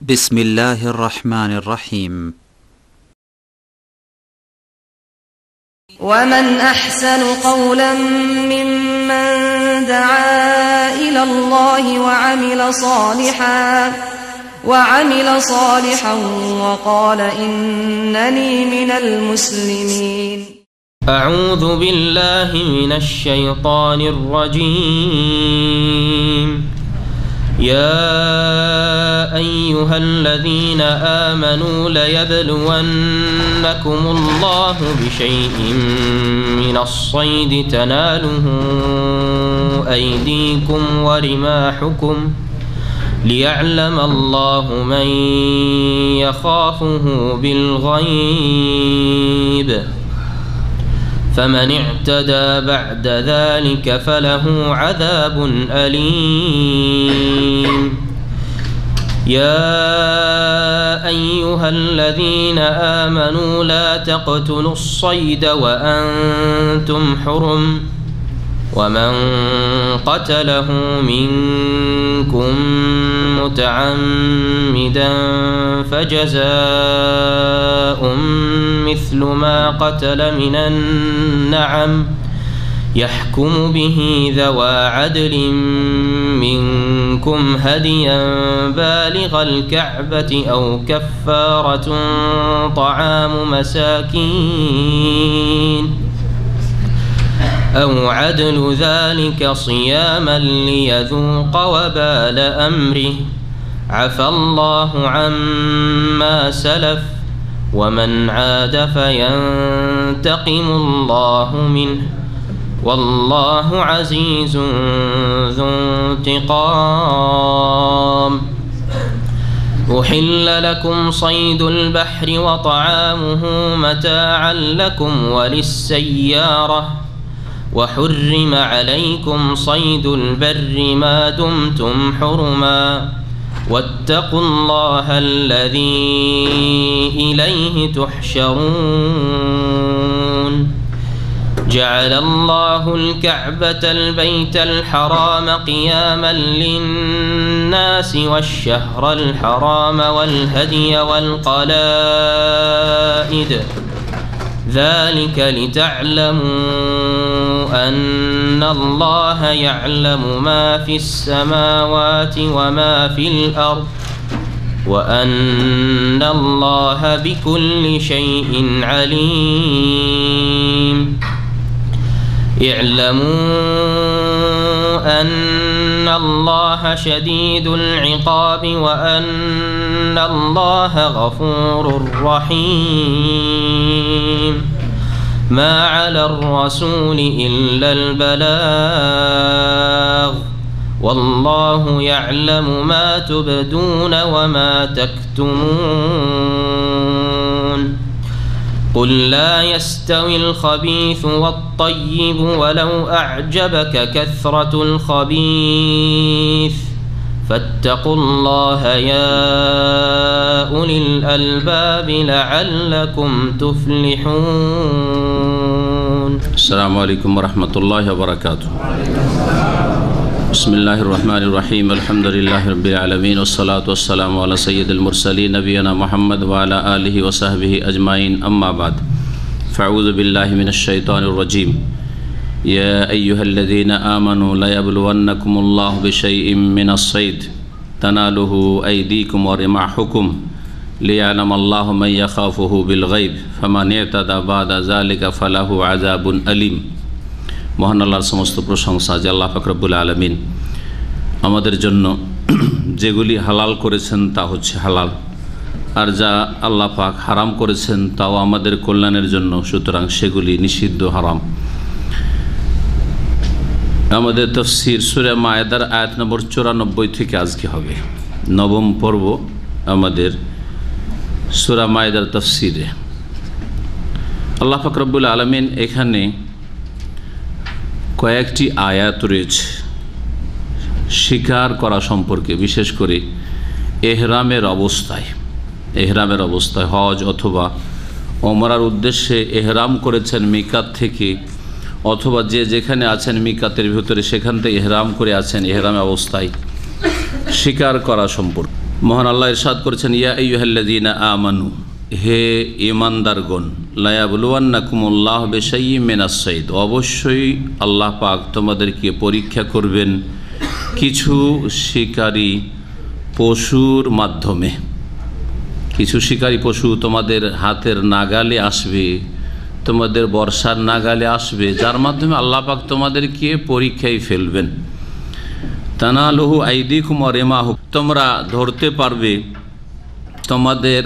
بسم الله الرحمن الرحيم. ومن أحسن قولا ممن دعا إلى الله وعمل صالحا وقال إنني من المسلمين. أعوذ بالله من الشيطان الرجيم. يا أيها الذين آمنوا ليبلونكم الله بشيء من الصيد تناله أيديكم ورماحكم ليعلم الله من يخافه بالغيب فمن اعتدى بعد ذلك فله عذاب أليم. يا أيها الذين آمنوا لا تقتلوا الصيد وأنتم حرم ومن قتله منكم متعمدا فجزاء مثل ما قتل من النعم يحكم به ذوى عدل منكم هديا بالغ الكعبة أو كفارة طعام مساكين أو عدل ذلك صياما ليذوق وبال أمره عفى الله عما سلف ومن عاد فينتقم الله منه والله عزيز ذو انتقام. أحل لكم صيد البحر وطعامه متاعا لكم وللسيارة وحرم عليكم صيد البر ما دمتم حرما واتقوا الله الذي إليه تحشرون. جعل الله الكعبة البيت الحرام قياما للناس والشهر الحرام والهدي والقلائد ذلك لتعلموا أن الله يعلم ما في السماوات وما في الأرض وأن الله بكل شيء عليم. اعلموا أن الله شديد العقاب وأن الله غفور رحيم. ما على الرسول إلا البلاغ والله يعلم ما تبدون وما تكتمون. قل لا يستوي الخبيث والطيب ولو أعجبك كثرة الخبيث فاتقوا الله يا أولي الألباب لعلكم تفلحون. السلام عليكم ورحمة الله وبركاته. بسم الله الرحمن الرحيم. الحمد لله رب العالمين والصلاة والسلام على سيد المرسلين نبينا محمد وعلى آله وصحبه أجمعين. أما بعد فأعوذ بالله من الشيطان الرجيم. يا أيها الذين آمنوا ليبلونكم الله بشيء من الصيد تناله أيديكم ورماحكم ليعلم الله من يخافه بالغيب فمن اعتدى بعد ذلك فله عذاب أليم. মহান আল্লাহর সমস্ত প্রশংসা যে আল্লাহ পাক রব্বুল আলামিন আমাদের জন্য যেগুলি হালাল করেছেন তা হচ্ছে হালাল, আর যা আল্লাহ পাক হারাম করেছেন তাও আমাদের কল্যাণের জন্য, সুতরাং সেগুলি নিষিদ্ধ হারাম। আমাদের তাফসীর সূরা মায়েদার আয়াত নম্বর 94 থেকে আজকে হবে নবম পর্ব আমাদের সূরা মায়েদার তাফসীরে। আল্লাহ পাক রব্বুল আলামিন এখানে কয়েকটি আয়াত রয়েছে শিকার করা সম্পর্কে, বিশেষ করে এহরামের অবস্থায় হজ অথবা ওমরার উদ্দেশ্যে এহরাম করেছেন মিকাত থেকে, অথবা যে যেখানে আছেন মিকাতের ভিতরে সেখান থেকে ইহরাম করে আছেন, ইহরাম অবস্থায় শিকার করা সম্পর্কে মহান আল্লাহ ইরশাদ করেছেন, ইয়া আইয়ুহাল্লাযীনা আমানু, হে ঈমানদারগণ, লা ইয়াবলুওয়ান্নাকুমুল্লাহু বিশাইইম মিনাস সাইদ, অবশ্যই আল্লাহ পাক তোমাদেরকে পরীক্ষা করবেন কিছু শিকারী পশুর মাধ্যমে। কিছু শিকারী পশু তোমাদের হাতের নাগালে আসবে, তোমাদের বর্ষার নাগালে আসবে, যার মাধ্যমে আল্লাহ পাক তোমাদেরকে পরীক্ষায় ফেলবেন। তানালুহু আইদিকুম ওয়া রিমাহুম, তোমরা ধরতে পারবে তোমাদের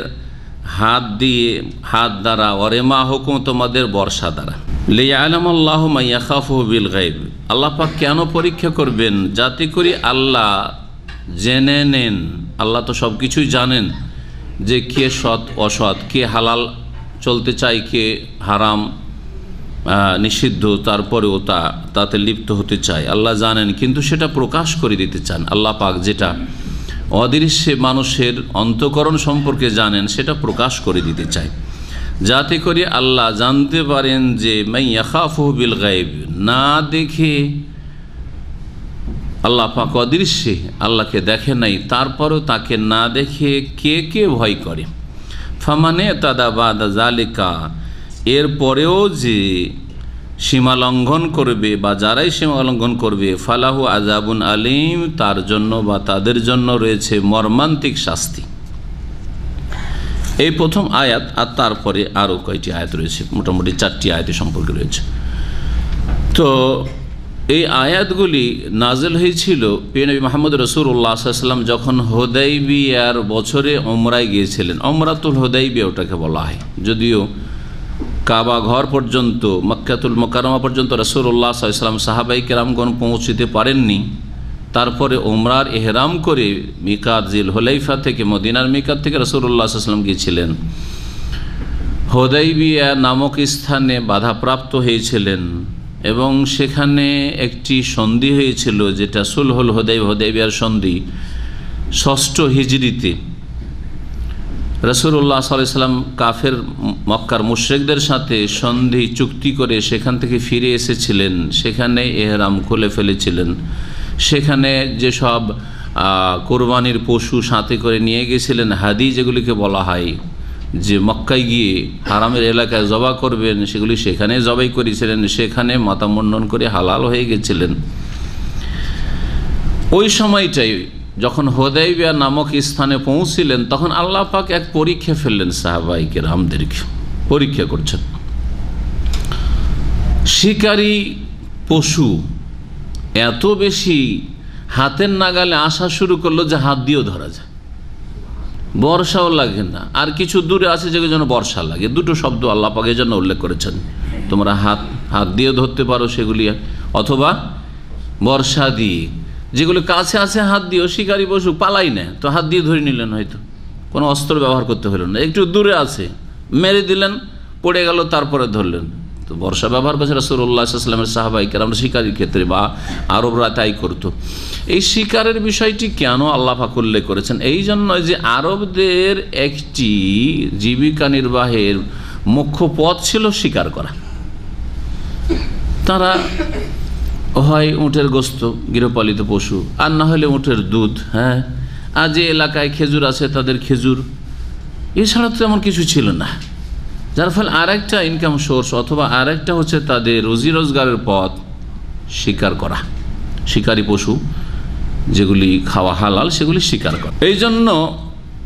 হাত দ্বারা, ওয়া রিমাহুকুম তোমাদের বর্ষা দ্বারা। লিয়ালামাল্লাহু মান ইয়াখাফুহু বিল গায়ব, আল্লাহ পাক কেন পরীক্ষা করবেন? যাতে করে আল্লাহ জেনে নেন, আল্লাহ তো সব কিছুই জানেন, যে কে সৎ অসৎ, কে হালাল চলতে চায়, কে হারাম নিষিদ্ধ তারপরেও তাতে লিপ্ত হতে চায়, আল্লাহ জানেন, কিন্তু সেটা প্রকাশ করে দিতে চান। আল্লাহ পাক যেটা অদৃশ্যে মানুষের অন্তঃকরণ সম্পর্কে জানেন সেটা প্রকাশ করে দিতে চায়, যাতে করে আল্লাহ জানতে পারেন যে মান ইয়াখাফুহু বিল গায়ব, না দেখে আল্লাহ পাক অদৃশ্যে আল্লাহকে দেখে নাই, তারপরেও তাকে না দেখে কে কে ভয় করে। ফামানে তাদা বাদা জালিকা, এরপরেও যে সীমা লঙ্ঘন করবে বা যারাই সীমা লঙ্ঘন করবে, ফালাহু আযাবুন আলিম, তার জন্য বা তাদের জন্য রয়েছে মর্মান্তিক শাস্তি। এই প্রথম আয়াত, আর তারপরে আরও কয়টি আয়াত রয়েছে, মোটামুটি 4টি আয়াত সম্পর্কে রয়েছে। তো এই আয়াতগুলি নাজিল হয়েছিল প্রিয় নবী মুহাম্মদ রাসূলুল্লাহ সাল্লাল্লাহু আলাইহি ওয়াসাল্লাম যখন হুদাইবিয়ার বছরে উমরায় গিয়েছিলেন। উমরাতুল হুদাইবিয়া ওটাকে বলা হয়, যদিও কাবা ঘর পর্যন্ত, মক্কাতুল মুকাররমা পর্যন্ত রাসূলুল্লাহ সাল্লাল্লাহু আলাইহি ওয়াসাল্লাম সাহাবায়ে কেরামগণ পৌঁছতে পারেননি, তারপরে উমরার ইহরাম করে মিকাত জিল হুলাইফা থেকে, মদিনার মিকাত থেকে রাসূলুল্লাহ সাল্লাল্লাহু আলাইহি ওয়াসাল্লাম গিয়েছিলেন। হুদাইবিয়া নামক স্থানে বাধাপ্রাপ্ত হয়েছিলেন এবং সেখানে একটি সন্ধি হয়েছিল, যেটা সুলহুল হুদাইবিয়ার সন্ধি 6ষ্ঠ হিজরিতে। রাসূলুল্লাহ সাল্লাল্লাহু আলাইহি ওয়াসাল্লাম কাফের মক্কার মুশরিকদের সাথে সন্ধি চুক্তি করে সেখান থেকে ফিরে এসেছিলেন, সেখানে ইহরাম খুলে ফেলেছিলেন। সেখানে যেসব কোরবানির পশু সাথে করে নিয়ে গেছিলেন, হাদি যেগুলিকে বলা হয়, যে মক্কায় গিয়ে হারামের এলাকায় জবাই করবেন, সেগুলি সেখানে জবাই করেছিলেন, সেখানে মাথা মুন্ডন করে হালাল হয়ে গেছিলেন। ওই সময়টাই যখন হুদাইবিয়া নামক স্থানে পৌঁছিলেন, তখন আল্লাহ পাক এক পরীক্ষা ফেললেন, সাহাবায়ে কেরামদেরকে পরীক্ষা করছেন। শিকারী পশু এত বেশি হাতের নাগালে আসা শুরু করলো যে হাত দিয়েও ধরা যায়, বর্ষাও লাগে না। আর কিছু দূরে আছে যেগুলোর জন্য বর্ষা লাগে। দুটো শব্দ আল্লাহ পাক এর জন্য উল্লেখ করেছেন, তোমরা হাত দিয়ে ধরতে পারো সেগুলি, অথবা বর্ষা দিয়ে। যেগুলো কাছে আছে হাত দিয়েও শিকারী পশু পালাই না, তো হাত দিয়ে ধরে নিলেন, হয়তো কোনো অস্ত্র ব্যবহার করতে হলো না। একটু দূরে আছে, মেরে দিলেন, পড়ে গেল, তারপরে ধরলেন। তো বর্ষা ব্যবহার করছে রাসূলুল্লাহ সাল্লাল্লাহু আলাইহি ওয়াসাল্লামের সাহাবায়ে কেরাম শিকারীর ক্ষেত্রে, বা আরবরা তাই করতো। এই শিকারের বিষয়টি কেন আল্লাহ পাক উল্লেখ করেছেন? এই জন্য যে আরবদের একটি জীবিকা নির্বাহের মুখ্য পথ ছিল শিকার করা। তারা হয় উটের গোস্ত, গৃহপালিত পশু, আর না হলে উটের দুধ, হ্যাঁ, আর যে এলাকায় খেজুর আছে তাদের খেজুর, এছাড়া তো এমন কিছু ছিল না। যার ফলে আর একটা ইনকাম সোর্স, অথবা আর একটা হচ্ছে তাদের রুজি রোজগারের পথ শিকার করা। শিকারী পশু যেগুলি খাওয়া হালাল, সেগুলি শিকার করা। এই জন্য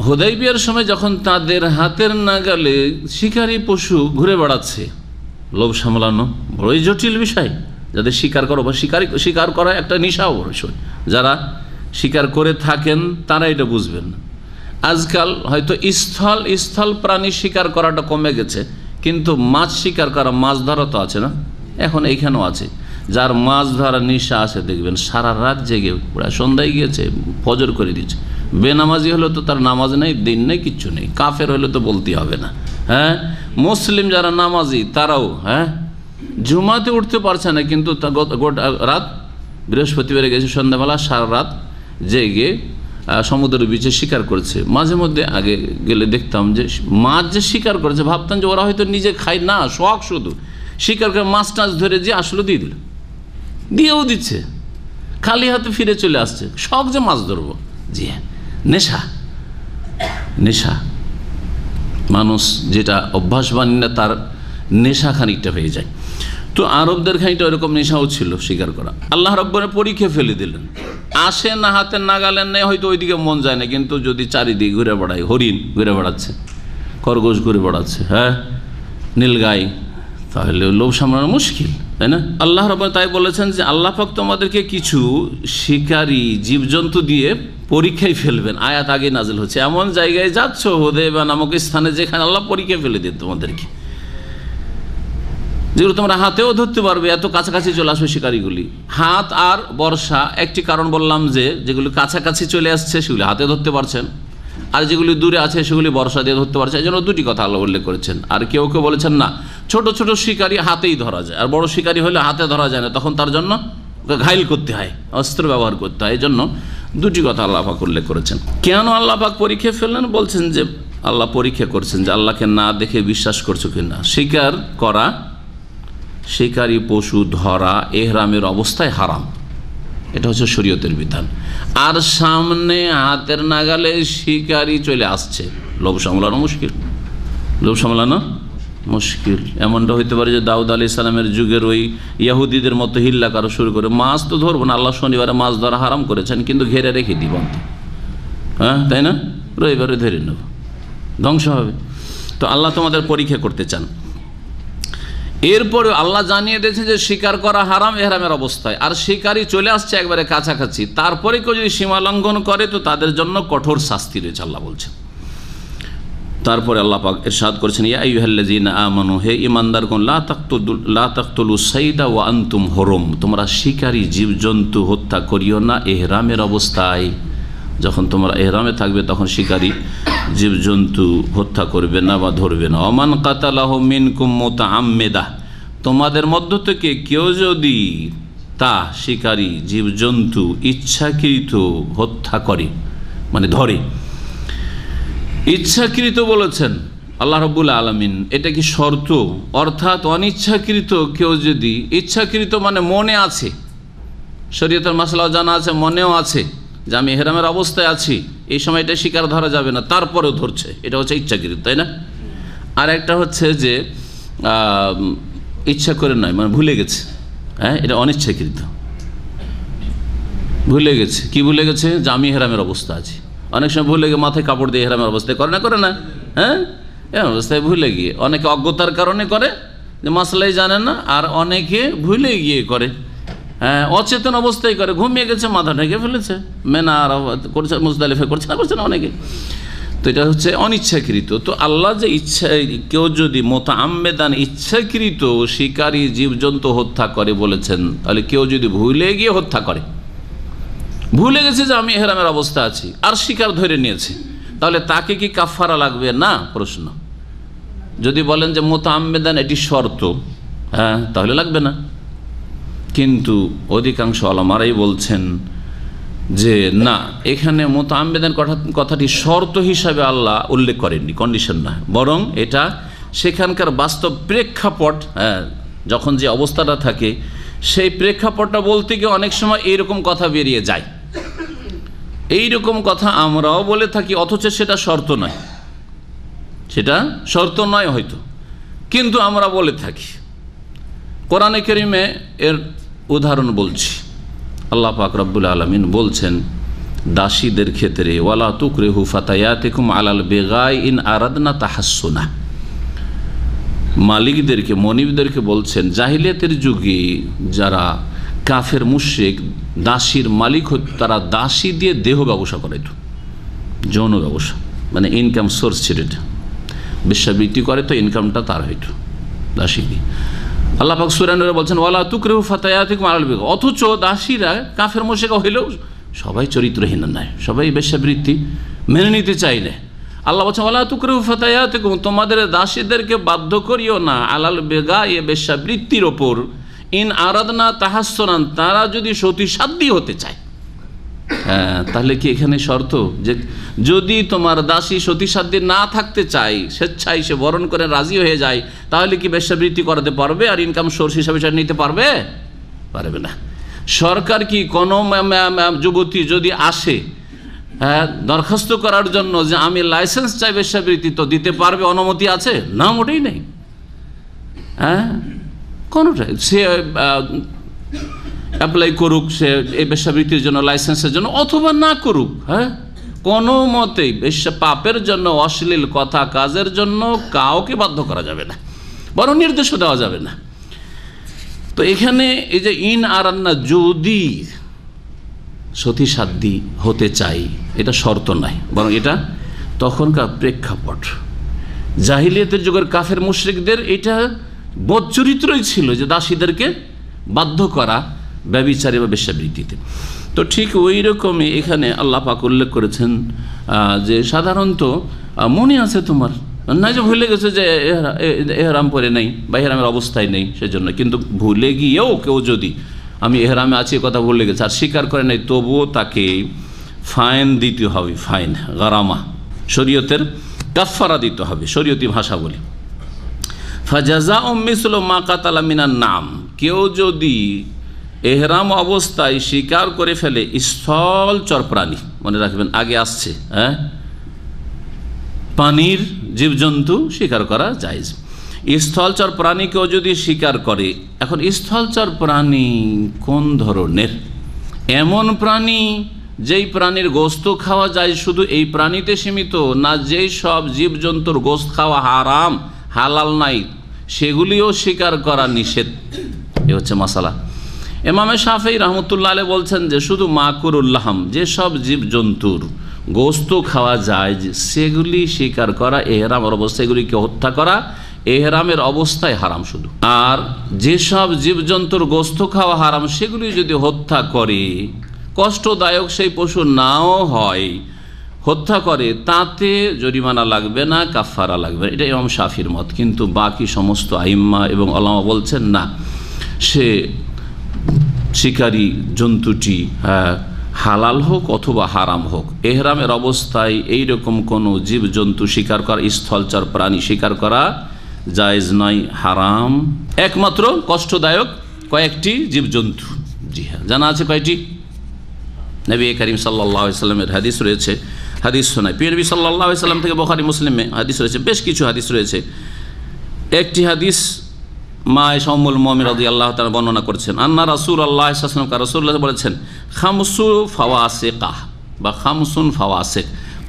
হুদাইবিয়ার সময় যখন তাদের হাতের নাগালে শিকারী পশু ঘুরে বেড়াচ্ছে, লোভ সামলানো বড়ই জটিল বিষয়। যাদের শিকার করো বা শিকার করা একটা নেশা অবশ্যই, যারা শিকার করে থাকেন তারা এটা বুঝবেন। আজকাল হয়তো স্থল প্রাণী শিকার করাটা কমে গেছে, কিন্তু মাছ শিকার করা, মাছ ধরা তো আছে না, এখন এইখানেও আছে। যার মাছ ধরা নেশা আছে দেখবেন সারা রাত জেগে, প্রায় সন্ধ্যায় গিয়েছে, ফজর করে দিচ্ছে। বেনামাজি হলে তো তার নামাজ নেই, দিন নেই, কিচ্ছু নেই। কাফের হলে তো বলতে হবে না, হ্যাঁ। মুসলিম যারা নামাজি তারাও, হ্যাঁ, জুমাতে উঠতে পারছে না, কিন্তু গোটা রাত, বৃহস্পতিবারে গেছে সন্ধ্যাবেলা, সারা রাত জেগে সমুদ্রের বিচে শিকার করছে। মাঝে মধ্যে আগে গেলে দেখতাম যে মাছ যে শিকার করেছে, ভাবতাম যে ওরা হয়তো নিজে খায় না, শখ শুধু শিকার করে মাছ টাছ ধরে যে আসলে দিয়ে দিল, দিয়েও দিচ্ছে, খালি হাতে ফিরে চলে আসছে, শখ যে মাছ ধরবো। জি হ্যাঁ, নেশা। নেশা, মানুষ যেটা অভ্যাস বানিয়ে না তার নেশা খানিকটা হয়ে যায়। তো আরবদের খানিকটা ওরকম নেশাও ছিল শিকার করা। আল্লাহ রাব্বুল পরীক্ষা ফেলে দিলেন, আসে না হাতের নাগালেন নেই, হয়তো ওইদিকে মন যায় না, কিন্তু যদি চারিদিকে ঘুরে বেড়ায়, হরিণ ঘুরে বেড়াচ্ছে, খরগোশ ঘুরে বেড়াচ্ছে, হ্যাঁ নীলগাই, তাহলে লোভ সামলানো মুশকিল, তাই না? আল্লাহ রাব্বুল তাই বলেছেন যে আল্লাহ পাক তোমাদেরকে কিছু শিকারী জীবজন্তু দিয়ে পরীক্ষায় ফেলবেন। আয়াত আগে নাজিল হচ্ছে, এমন জায়গায় যাচ্ছ হুদায়বিয়া নামক স্থানে যেখানে আল্লাহ পরীক্ষা ফেলে দেন তোমাদেরকে, যেগুলো তোমরা হাতেও ধরতে পারবে, এত কাছাকাছি চলে আসবে শিকারিগুলি। হাত আর বর্ষা একটি কারণ বললাম, যে যেগুলি কাছাকাছি চলে আসছে সেগুলি হাতে ধরতে পারছেন, আর যেগুলি দূরে আছে সেগুলি বর্ষা দিয়ে ধরতে পারছে। এই জন্য দুটি কথা আল্লাহ উল্লেখ করেছেন। আর কেউ কেউ বলেছেন না, ছোট ছোট শিকারি হাতেই ধরা যায়, আর বড় শিকারি হলে হাতে ধরা যায় না, তখন তার জন্য ঘাইল করতে হয়, অস্ত্র ব্যবহার করতে হয়। এই জন্য দুটি কথা আল্লাহ পাক উল্লেখ করেছেন। কেন আল্লাহ পাক পরীক্ষা ফেললেন? বলছেন যে আল্লাহ পরীক্ষা করছেন যে আল্লাহকে না দেখে বিশ্বাস করছো কিনা। শিকার করা, শিকারী পশু ধরা এহরামের অবস্থায় হারাম, এটা হচ্ছে শরীয়তের বিধান। আর সামনে হাতের নাগালে শিকারি চলে আসছে, লোভ সামলানো মুশকিল, লোভ সামলানো মুশকিল। এমনটা হইতে পারে যে দাউদ আলাইহিস সালামের যুগের ওই ইহুদিদের মতো হিল্লা কারো শুরু করে, মাছ তো ধরবো না, আল্লাহ শনিবারে মাছ ধরা হারাম করেছেন, কিন্তু ঘেরে রেখে দিব, হ্যাঁ তাই না, রবিবারে ধরে নেব, ধ্বংস হবে। তো আল্লাহ তোমাদের পরীক্ষা করতে চান। এরপরে আল্লাহ জানিয়ে দিয়েছে যে শিকার করা হারাম এহরামের অবস্থায়, আর শিকারী চলে আসছে একবারে কাছাকাছি, তারপরে কেউ যদি সীমা লঙ্ঘন করে তো তাদের জন্য কঠোর শাস্তি রয়েছে, আল্লাহ বলছেন। তারপরে আল্লাহ পাক ইরশাদ করেছেন, ইয়া আইয়ুহাল্লাযীনা আমানু, হে ঈমানদারগণ, লা তাকতুলুস সাইদা ওয়া আনতুম হুরুম, তোমরা শিকারী জীবজন্তু হত্যা করিও না এহরামের অবস্থায়। যখন তোমরা এহরামে থাকবে তখন শিকারী জীবজন্তু হত্যা করবে না বা ধরবে না। ওমান কাতালাহু মিনকুম মুতাআম্মিদা, তোমাদের মধ্য থেকে কেউ যদি তা শিকারী জীবজন্তু ইচ্ছাকৃত হত্যা করে, মানে ধরে, ইচ্ছাকৃত বলেছেন আল্লাহ রাব্বুল আলামিন, এটা কি শর্ত? অর্থাৎ অনিচ্ছাকৃত কেউ যদি, ইচ্ছাকৃত মানে মনে আছে, শরীয়তের মাসলাও জানা আছে, মনেও আছে যে আমি ইহরামের অবস্থায় আছি, এই সময় এটা শিকার ধরা যাবে না, তারপরেও ধরছে, এটা হচ্ছে ইচ্ছাকৃত, তাই না? আর একটা হচ্ছে যে ইচ্ছা করে নয়, মানে ভুলে গেছে, হ্যাঁ এটা অনিচ্ছাকৃত, ভুলে গেছে। কি ভুলে গেছে? যে আমি ইহরামের অবস্থা আছি। অনেক সময় ভুলে গিয়ে মাথায় কাপড় দিয়ে ইহরামের অবস্থায় করে না, হ্যাঁ এ অবস্থায় ভুলে গিয়ে, অনেকে অজ্ঞতার কারণে করে যে মাসলাই জানে না, আর অনেকে ভুলে গিয়ে করে, হ্যাঁ অচেতন অবস্থায় করে, ঘুমিয়ে গেছে, মাথা ঢেকে ফেলেছে, মেনা আর করছে, মুজদালিফা করছে না অনেকে। তো এটা হচ্ছে অনিচ্ছাকৃত। তো আল্লাহ যে ইচ্ছা, কেউ যদি মুতাআম্মিদান ইচ্ছাকৃত শিকারী জীবজন্তু হত্যা করে বলেছেন, তাহলে কেউ যদি ভুলে গিয়ে হত্যা করে, ভুলে গেছে যে আমি ইহরামের অবস্থা আছি আর শিকার ধরে নিয়েছে, তাহলে তাকে কি কাফারা লাগবে? না, প্রশ্ন। যদি বলেন যে মুতাআম্মিদান এটি শর্ত, হ্যাঁ তাহলে লাগবে না। কিন্তু অধিকাংশ ওলামারাই বলছেন যে না, এখানে মুতাআম্মিদান কথাটি শর্ত হিসাবে আল্লাহ উল্লেখ করেননি, কন্ডিশন না, বরং এটা সেখানকার বাস্তব প্রেক্ষাপট, হ্যাঁ যখন যে অবস্থাটা থাকে সেই প্রেক্ষাপটটা বলতে গিয়ে অনেক সময় এইরকম কথা বেরিয়ে যায়। এইরকম কথা আমরাও বলে থাকি, অথচ সেটা শর্ত নয়, সেটা শর্ত নয় হয়তো, কিন্তু আমরা বলে থাকি। কোরআনে কারিমে এর উদাহরণ বলছি। আল্লাহ পাক রব্বুল আলামিন বলছেন দাসীদের ক্ষেত্রে, ওয়ালা তুকরিহু ফাতায়াতিকুম আলাল বিগাই ইন আরাদনা তাহাসসুনা, মালিকদেরকে, মনিবদেরকে বলছেন জাহিলিয়াতের যুগে যারা কাফের মুশরিক দাসীর মালিক হতো, তারা দাসী দিয়ে দেহ ব্যবসা করাইত, যৌন ব্যবসা, মানে ইনকাম সোর্স ছিল এটা, বেশ্যাবৃত্তি করে তো ইনকামটা তার হইত দাসী দিয়ে। আল্লাহ পাক সূরা নূরে বলছেন ওয়ালা তুকরিহু ফাতায়াতিকুম আলাল বিগা, অথচ দাসীরা কাফের মুশরিক হইলেও সবাই চরিত্রহীন নয়, সবাই বেশ্যাবৃত্তি মেনে নিতে চায় না। আল্লাহ বলছেন ওয়ালা তুকরিহু ফাতায়াতিকুম, তোমাদের দাসীদেরকে বাধ্য করিও না আলাল বিগা, এ বেশ্যাবৃত্তির ওপর, ইন আরাদনা তাহাসসুনান, তারা যদি সতীসাধ্যী হতে চায়। হ্যাঁ তাহলে কি এখানে শর্ত যে যদি তোমার দাসী সতীসাধ্যী না থাকতে চায়, স্বেচ্ছায় সে বরণ করে রাজি হয়ে যায়, তাহলে কি বেশ্যাবৃত্তি করাতে পারবে আর ইনকাম সোর্স হিসাবে সেটা নিতে পারবে? পারবে না। সরকার কি কোনো যুবতী যদি আসে হ্যাঁ, দরখাস্ত করার জন্য যে আমি লাইসেন্স চাই বেশ্যাবৃত্তি, তো দিতে পারবে? অনুমতি আছে? না, মোটেই নেই। হ্যাঁ, কোনোটাই। সে অ্যাপ্লাই করুক সে এই বেশ্যাবৃত্তির জন্য, লাইসেন্সের জন্য, অথবা না করুক। হ্যাঁ, কোনো মতেই বেশ্যা পাপের জন্য, অশ্লীল কথা কাজের জন্য কাউকে বাধ্য করা যাবে না, বরং নির্দেশও দেওয়া যাবে না। তো এখানে এই যে ইন আরান্না, যদি সতী সাধ্যী হতে চাই, এটা শর্ত নাই, বরং এটা তখনকার প্রেক্ষাপট। জাহিলিয়াতের যুগের কাফের মুশরিকদের এটা বদচরিত্রই ছিল যে দাসীদেরকে বাধ্য করা ব্যভিচারী বা বেশ্যাবৃত্তিতে। তো ঠিক ওই রকমই এখানে আল্লাহ পাক উল্লেখ করেছেন যে সাধারণত মনে আছে তোমার, না যে ভুলে গেছে যে এহরাম পরে নেই বা এহরামের অবস্থায় নেই সেজন্য, কিন্তু ভুলে গিয়েও কেউ যদি আমি এহরামে আছি কথা ভুলে গেছে আর স্বীকার করে নাই, তবুও তাকে ফাইন দিতে হবে, ফাইন, গারামা, শরীয়তের কাফারা দিতে হবে, শরীয়তি ভাষা বলি। ফাজাযাউ মিসলু মা কাতালা মিনান নাম, কেউ যদি এহরাম অবস্থায় শিকার করে ফেলে স্থলচর প্রাণী, মনে রাখবেন আগে আসছে, হ্যাঁ, পানির জীবজন্তু শিকার করা জায়েজ। স্থলচর প্রাণী কেউ যদি শিকার করে, এখন স্থলচর প্রাণী কোন ধরনের? এমন প্রাণী যেই প্রাণীর গোস্ত খাওয়া যায় শুধু এই প্রাণীতে সীমিত, না যেই সব জীবজন্তুর গোস্ত খাওয়া হারাম, হালাল নাই, সেগুলিও শিকার করা নিষেধ। এ হচ্ছে মাসালা। ইমামে শাফিঈ রাহমাতুল্লাহ আলাইহি বলছেন যে শুধু মাকুরুল্লাহম, যেসব জীবজন্তুর গোস্ত খাওয়া যায় সেগুলি শিকার করা এহরামের অবস্থায়, এগুলিকে হত্যা করা এহরামের অবস্থায় হারাম শুধু। আর যেসব জীবজন্তুর গোস্ত খাওয়া হারাম সেগুলি যদি হত্যা করে, কষ্টদায়ক সেই পশু নাও হয়, হত্যা করে, তাতে জরিমানা লাগবে না, কাফারা লাগবে না। এটা ইমাম শাফির মত। কিন্তু বাকি সমস্ত আইম্মা এবং উলামা বলছেন না, সে শিকারী জন্তুটি হালাল হোক অথবা হারাম হোক, এহরামের অবস্থায় এইরকম কোনো জীবজন্তু শিকার করা, স্থলচর প্রাণী শিকার করা জায়েজ নয়, হারাম। একমাত্র কষ্টদায়ক কয়েকটি জীবজন্তু, জি হ্যাঁ, জানা আছে কয়টি? নবী করিম সাল্লাল্লাহু আলাইহি ওয়াসাল্লামের হাদিস রয়েছে, হাদিস শোনায় প্রিয় নবী সাল্লাল্লাহু আলাইহি ওয়াসাল্লাম থেকে, বুখারী মুসলিমে হাদিস রয়েছে, বেশ কিছু হাদিস রয়েছে। একটি হাদিস মা আয়েশা উম্মুল মুমিনিন রাদিয়াল্লাহু তাআলা বর্ণনা করেছেন, আন্না রাসূলুল্লাহ সাল্লাল্লাহু আলাইহি ওয়াসাল্লাম, রাসূলুল্লাহ বলেছেন, খামসু ফাওয়াসিকা বা খামসুন ফাওয়াসিক,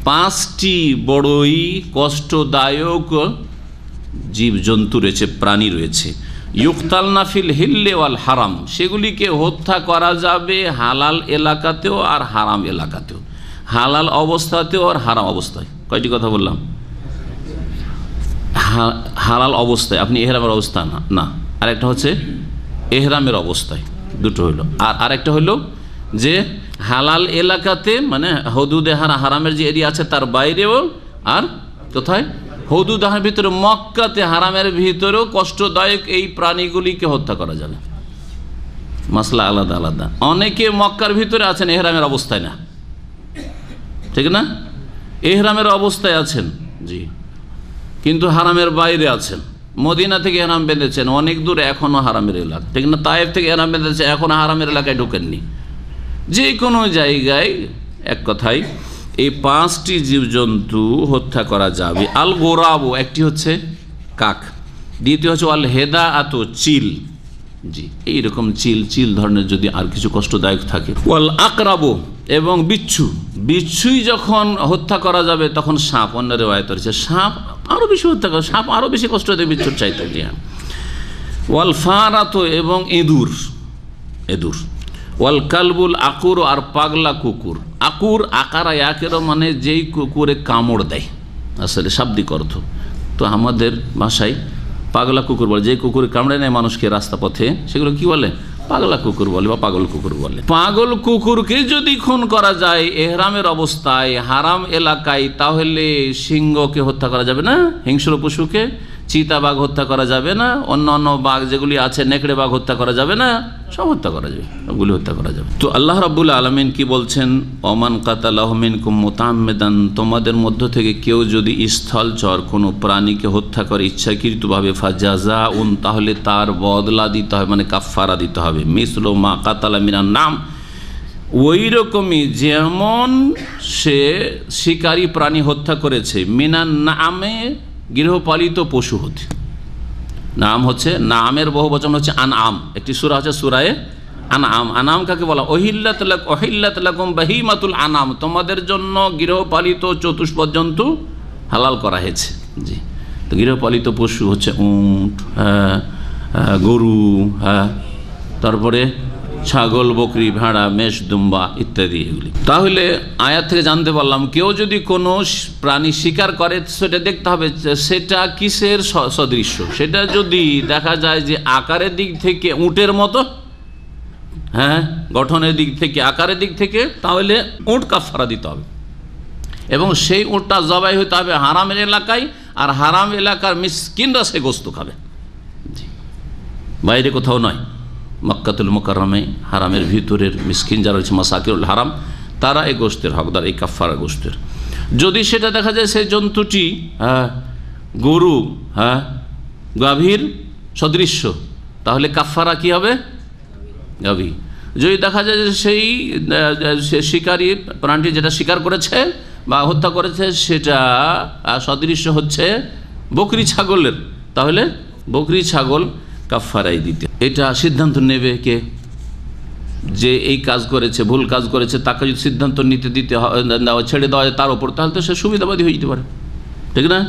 পাঁচটি বড়ই কষ্টদায়ক জীবজন্তু রয়েছে, প্রাণী রয়েছে, ইউকতালনা ফিল হিল্লি ওয়াল হারাম, সেগুলিকে হত্যা করা যাবে হালাল এলাকাতেও আর হারাম এলাকাতেও, হালাল অবস্থাতেও আর হারাম অবস্থায়। কয়টি কথা বললাম? হালাল অবস্থায়, আপনি এহরামের অবস্থা না, আরেকটা হচ্ছে এহরামের অবস্থায়, দুটো হইল। আর আরেকটা হইল যে হালাল এলাকাতে, মানে হদুদে হারামের যে এরিয়া আছে তার বাইরেও, আর কোথায়? হদুদ হারামের ভিতরে, মক্কাতে হারামের ভিতরেও কষ্টদায়ক এই প্রাণীগুলিকে হত্যা করা যাবে। মাসলা আলাদা আলাদা। অনেকে মক্কার ভিতরে আছেন, এহরামের অবস্থায় না, ঠিক না? এহরামের অবস্থায় আছেন, জি, কিন্তু হারামের বাইরে আছেন। মদিনা থেকে এহরাম বেঁধেছেন, অনেক দূর, এখনও হারামের এলাকা, ঠিক না? তায়েফ থেকে এহরাম বেঁধেছে, এখনও হারামের এলাকায় ঢোকেননি। যে কোনো জায়গায় এক কথায় এই পাঁচটি জীবজন্তু হত্যা করা যাবে। আল গোরাবো, একটি হচ্ছে কাক, দ্বিতীয় হচ্ছে আল হেদা আতো, চিল, জি, এইরকম চিল ধরনের যদি আর কিছু কষ্টদায়ক থাকে। ওয়াল আকরাবো, এবং বিচ্ছু, বিচ্ছুই যখন হত্যা করা যাবে তখন সাপ, অন্য রিওয়ায়াত রয়েছে সাপ আরও বেশি হত্যা করে, সাপ আরও বেশি কষ্ট দেয় বিচ্ছুর চাইতে। ওয়াল ফারাতো, এবং ইঁদুর, ওয়াল কালবুল আকুর, আর পাগলা কুকুর। আকুর আকারা একেরও মানে যেই কুকুরে কামড় দেয়, আসলে শাব্দিক অর্থ। তো আমাদের ভাষায় পাগলা কুকুর বলে, যে কুকুরে কামড়ে নেয় মানুষকে রাস্তা পথে, সেগুলো কি বলে? পাগলা কুকুর বলে বা পাগল কুকুর বলে। পাগল কুকুরকে যদি খুন করা যায় এহরামের অবস্থায় হারাম এলাকায়, তাহলে সিংহকে হত্যা করা যাবে না, হিংস্র পশুকে, চিতাবাঘ হত্যা করা যাবে না, অন্য বাঘ যেগুলি আছে, নেকড়ে বাঘ হত্যা করা যাবে না, সব হত্যা করা যাবে, সবগুলি হত্যা করা যাবে। তো আল্লাহ রাব্বুল আলামিন কি বলছেন? ওমান কাতালাহু মিনকুম মুতাআম্মিদান, তোমাদের মধ্য থেকে কেউ যদি স্থলচর কোনো প্রাণীকে হত্যা করে ইচ্ছাকৃতভাবে, ফাজাযাউন, তাহলে তার বদলা দিতে হবে, মানে কাফারা দিতে হবে, মিসলু মা কাতালা মিনান নাম, ওই রকমই যেমন সে শিকারী প্রাণী হত্যা করেছে মিনান নামে গৃহপালিত পশু হতে। নাম হচ্ছে নামের বহু বচন হচ্ছে আনআম। একটি সূরা আছে সূরায়ে আনআম। আনআম কাকে বলা? ওহিল্লাত লাকুম বাহিমাতুল আনাম, তোমাদের জন্য গৃহপালিত চতুষ্পদ জন্তু হালাল করা হয়েছে। জি, তো গৃহপালিত পশু হচ্ছে উট, গরু, তারপরে ছাগল, বকরি, ভেড়া, মেষ, দুম্বা ইত্যাদি এগুলি। তাহলে আয়াত থেকে জানতে পারলাম কেউ যদি কোনো প্রাণী শিকার করে সেটা দেখতে হবে সেটা কিসের সদৃশ্য। সেটা যদি দেখা যায় যে আকারের দিক থেকে উটের মতো, গঠনের দিক থেকে, আকারের দিক থেকে, তাহলে উট কাফারা দিতে হবে এবং সেই উটটা জবাই হতে হবে হারামের এলাকায়, আর হারাম এলাকার মিসকিনরা সে গোস্ত খাবে, বাইরে কোথাও নয়। মক্কাতুল মুকাররমে হারামের ভিতরের মিসকিন যারা রয়েছে মাসাকিনুল হারাম, তারা এই গোস্তের হকদার, এই কাফারা গোস্তের। যদি সেটা দেখা যায় সেই জন্তুটি গরু, গাভীর সদৃশ্য, তাহলে কাফারা কি হবে? গাভী। যদি দেখা যায় যে সেই শিকারী প্রাণীটি যেটা শিকার করেছে বা হত্যা করেছে সেটা সদৃশ্য হচ্ছে বকরি ছাগলের, তাহলে বকরি ছাগল কাফারাই দিতে। এটা সিদ্ধান্ত নেবে কে? যে এই কাজ করেছে, ভুল কাজ করেছে, তাকে যদি সিদ্ধান্ত নিতে দিতে ছেড়ে দেওয়া হয় তার ওপর, তাহলে তো সে সুবিধাবাদী হয়ে যেতে পারে, ঠিক না?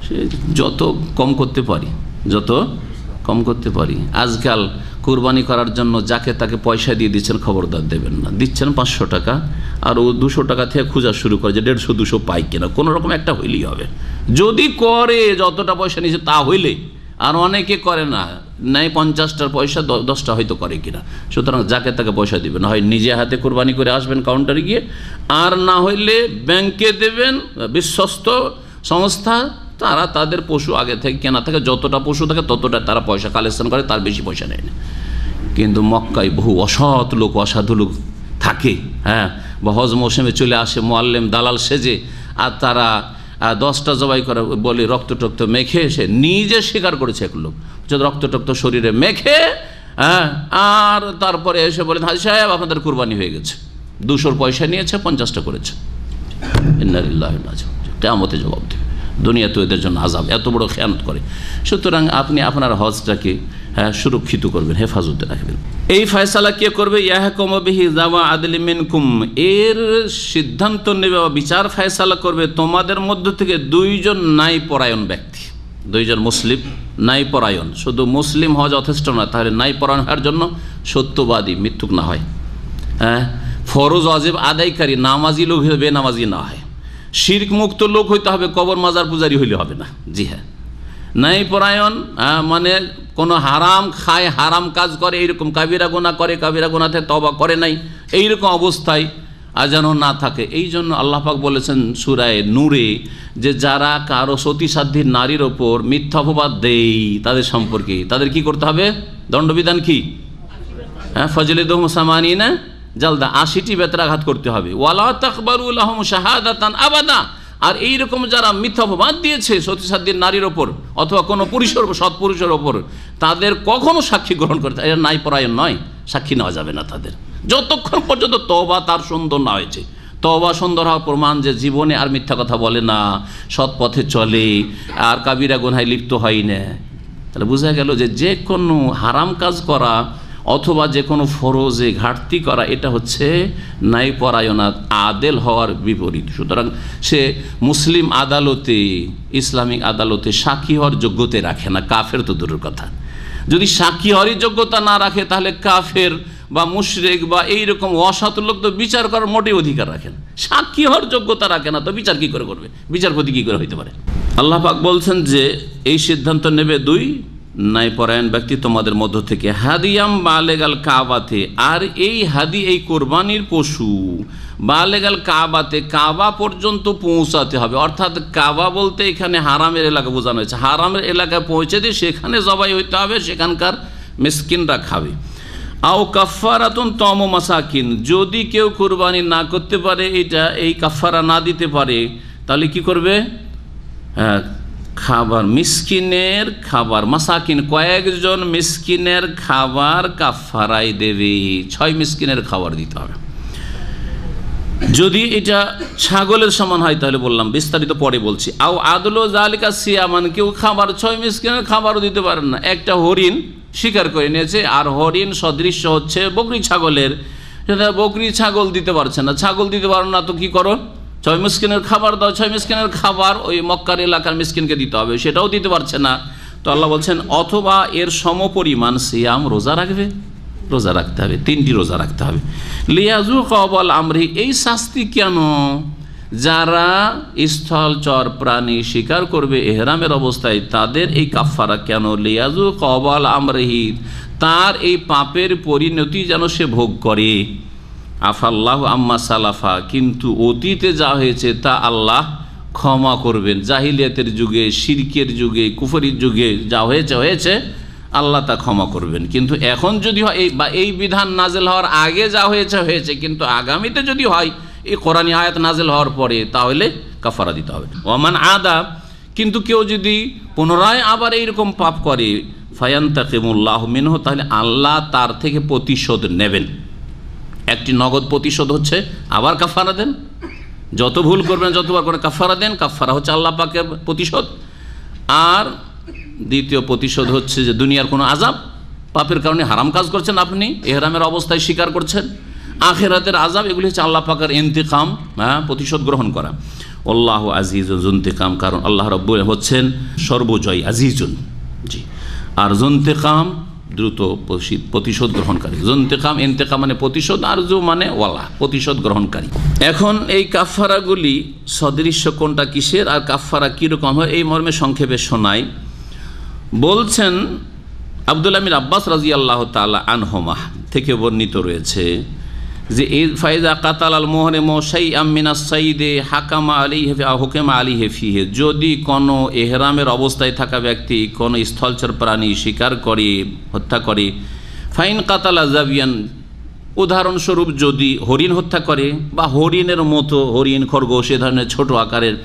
সে যত কম করতে পারি, যত কম করতে পারি। আজকাল কুরবানি করার জন্য যাকে তাকে পয়সা দিয়ে দিচ্ছেন, খবরদার দেবেন না। দিচ্ছেন 500 টাকা, আর ও 200 টাকা থেকে খোঁজা শুরু করে যে 150-200 পাই কিনা, কোনো রকম একটা হইলেই হবে। যদি করে যতটা পয়সা নিয়েছে তা হইলে, আর অনেকে করে না, নাই 50টার পয়সা 10টা হয়তো করে কিনা। সুতরাং যাকে তাকে পয়সা দিবেন, হয় নিজে হাতে কোরবানি করে আসবেন কাউন্টারে গিয়ে, আর না হইলে ব্যাংকে দেবেন, বিশ্বস্ত সংস্থা, তারা তাদের পশু আগে থেকে কেনা থাকে, যতটা পশু থাকে ততটা তারা পয়সা কালেকশন করে, তার বেশি পয়সা নেয় না। কিন্তু মক্কায় বহু অসৎ লোক, অসাধু লোক থাকে, বা হজ মৌসুমে চলে আসে মোয়াল্লেম দালাল সেজে, আর তারা 10টা জবাই করে বলে রক্ত টক্ত মেখে, সে নিজে স্বীকার করেছে এক লোক, যদি রক্ত টক্ত শরীরে মেখে, আর তারপরে এসে বলে হাজি সাহেব আপনাদের কুরবানি হয়ে গেছে, 200 পয়সা নিয়েছে, 50টা করেছে। ইন্না লিল্লাহি ওয়া ইন্না ইলাইহি রাজিউন। কিয়ামতে জবাব দেবে। দুনিয়া তো এদের জন্য আযাব, এত বড় খেয়ানত করে। সুতরাং আপনি আপনার হজটাকে সুরক্ষিত করবেন, হেফাজতে রাখবেন। এই ফয়সালা কে করবে? ইয়াহকুমু বিহি যাওয়া আদলি মিনকুম, এর সিদ্ধান্ত নেবে বা বিচার ফয়সালা করবে তোমাদের মধ্য থেকে 2জন ন্যায়পরায়ণ ব্যক্তি, 2জন মুসলিম ন্যায়পরায়ণ। শুধু মুসলিম হওয়া যথেষ্ট না, তাহলে ন্যায়পরায়ণ হওয়ার জন্য সত্যবাদী, মিথ্যুক না হয়, ফরজ ওয়াজিব আদায়কারী, নামাজি লোক হইবে, বেনামাজি না হয়, শিরক মুক্ত লোক হইতে হবে, কবর মাজার পূজারি হইলে হবে না। জি হ্যাঁ, ন্যায়পরায়ণ মানে কোনো হারাম খায়, হারাম কাজ করে, এইরকম কাবিরা গুনাহ করে, কাবিরা গুনাহ থেকে তওবা করে নাই, এইরকম অবস্থায় যেন না থাকে। এই জন্য আল্লাহ পাক বলেছেন সূরায়ে নূরে যে যারা কারো সতীসাধ্যী নারীর ওপর মিথ্যা অপবাদ দেয় তাদের সম্পর্কে, তাদের কি করতে হবে? দণ্ডবিধান কি? ফাজলিদুহুম সামানিনা জালদা, 80টি বেত্রাঘাত করতে হবে। ওয়ালা তাকবালু লাহুম শাহাদাতান আবাদা। আর এইরকম যারা মিথ্যা অপবাদ দিয়েছে সতীসাধ্যীর নারীর ওপর অথবা কোনো পুরুষের, সৎপুরুষের ওপর, তাদের কখনো সাক্ষী গ্রহণ করতে, এরা ন্যায়পরায়ণ নয়, সাক্ষী নেওয়া যাবে না তাদের, যতক্ষণ পর্যন্ত তওবা তার সুন্দর না হয়েছে। তওবা সুন্দর হওয়ার প্রমাণ যে জীবনে আর মিথ্যা কথা বলে না, সৎ পথে চলে, আর কাবিরা গুনাহে লিপ্ত হয় না। তাহলে বোঝা গেল যে কোনো হারাম কাজ করা অথবা যে কোনো ফরজে ঘাটতি করা, এটা হচ্ছে ন্যায়পরায়ণা, আদেল হওয়ার বিপরীত। সুতরাং সে মুসলিম আদালতে, ইসলামিক আদালতে সাক্ষী হওয়ার যোগ্যতা রাখে না, কাফের তো দূরের কথা। যদি সাক্ষী হওয়ারই যোগ্যতা না রাখে, তাহলে কাফের বা মুশরিক বা এইরকম অসৎ লোক তো বিচার করার মোটেই অধিকার রাখেন। সাক্ষী হওয়ার যোগ্যতা রাখে না, তো বিচার কি করে করবে? বিচারপতি কি করে হইতে পারে? আল্লাহ পাক বলছেন যে এই সিদ্ধান্ত নেবে 2 ন্যায়পরায়ণ ব্যক্তি তোমাদের মধ্য থেকে। হাদিয়াম বালেগাল কাবাতে, আর এই হাদি, এই কোরবানির পশু বালেগাল কাবাতে, কাবা পর্যন্ত পৌঁছাতে হবে। অর্থাৎ কাবা বলতে এখানে হারামের এলাকা বোঝানো হয়েছে। হারামের এলাকায় পৌঁছে দিয়ে সেখানে জবাই হইতে হবে, সেখানকার মিসকিনরা খাবে। আও কাফারাতুন তম মাসাকিন, যদি কেউ কোরবানি না করতে পারে, এই কাফারা না দিতে পারে, তাহলে কি করবে? খাবার, মিসকিনের খাবার, মাসাকিন কয়েকজন মিসকিনের খাবার কাফারাই দেবে, 6 মিসকিনের খাবার দিতে হবে। যদি এটা ছাগলের সমান হয় তাহলে বললাম, বিস্তারিত পরে বলছি। আও আদলো জালিকা সিয়ামান, কেউ খাবার 6 মিসকিনের খাবারও দিতে পারেন না। একটা হরিণ শিকার করে নিয়েছে, আর হরিণ সদৃশ্য হচ্ছে বকরি ছাগলের, বকরি ছাগল দিতে পারছে না, ছাগল দিতে পারো না তো কি করো, 6 মিসকিনের খাবার দাও। 6 মিসকিনের খাবার ওই মক্কার এলাকার মিসকিনকে দিতে হবে, সেটাও দিতে পারছে না। তো আল্লাহ বলছেন অথবা এর সমপরিমাণ সিয়াম, রোজা রাখবে, রোজা রাখতে হবে, 3টি রোজা রাখতে হবে। লিয়াজু কবল আমরি, এই শাস্তি কেন? যারা স্থলচর প্রাণী শিকার করবে এহরামের অবস্থায়, তাদের এই কাফারা কেন? লিয়াজু কবল আমরিহি, তার এই পাপের পরিণতি যেন সে ভোগ করে। আফাল্লাহ আম্মা সালাফা, কিন্তু অতীতে যা হয়েছে তা আল্লাহ ক্ষমা করবেন। জাহিলিয়াতের যুগে, শিরকের যুগে, কুফরির যুগে যা হয়েছে আল্লাহ তা ক্ষমা করবেন। কিন্তু এখন যদি হয় বা এই বিধান নাজেল হওয়ার আগে যা হয়েছে, কিন্তু আগামীতে যদি হয় এই কোরআনী আয়াত নাজেল হওয়ার পরে, তাহলে কাফারা দিতে হবে। ওমান আদা, কিন্তু কেউ যদি পুনরায় আবার এইরকম পাপ করে, ফায়ান্তাকিমুল্লাহু মিনহু, তাহলে আল্লাহ তার থেকে প্রতিশোধ নেবেন। একটি নগদ প্রতিশোধ হচ্ছে আবার কাফারা দেন, যত ভুল করবেন যতবার করে কাফারা দেন, কাফারা হচ্ছে আল্লাহ পাকের প্রতিশোধ। আর দ্বিতীয় প্রতিশোধ হচ্ছে যে দুনিয়ার কোনো আযাব, পাপের কারণে হারাম কাজ করছেন আপনি, ইহরামের অবস্থায় স্বীকার করছেন, আখিরাতের আযাব, এগুলি হচ্ছে আল্লাহ পাকের ইন্তিকাম, প্রতিশোধ গ্রহণ করা। আল্লাহু আজিজুন যুনতিকাম, কারণ আল্লাহ রাব্বুল হচ্ছেন সর্বজয়ী, আজিজুন, জি। আর যুনতিকাম দ্রুত প্রতিশোধ গ্রহণকারী। যুনতিকাম, ইন্তিকাম মানে প্রতিশোধ, আর জু মানে ওয়ালা, প্রতিশোধ গ্রহণকারী। এখন এই কাফারাগুলি সদৃশ্য কোনটা কিসের আর কাফারা কীরকম হয়, এই মর্মে সংক্ষেপে শোনাই। বলছেন আব্দুল্লাহ বিন আব্বাস রাদিয়াল্লাহু তাআলা আনহুমা থেকে বর্ণিত রয়েছে যে ফাইজা কাতাল আল মুহরিমু শাইআম মিনাস সাইদে হাকামা আলাইহি হুকামা আলাইহি ফিহি, যদি কোনো ইহরামের অবস্থায় থাকা ব্যক্তি কোনো স্থলচর প্রাণী শিকার করে, হত্যা করে, ফাইন কাতালা জাবিয়ান, উদাহরণস্বরূপ যদি হরিণ হত্যা করে বা হরিণের মতো, হরিণ, খরগোশ এ ধরনের ছোট আকারের,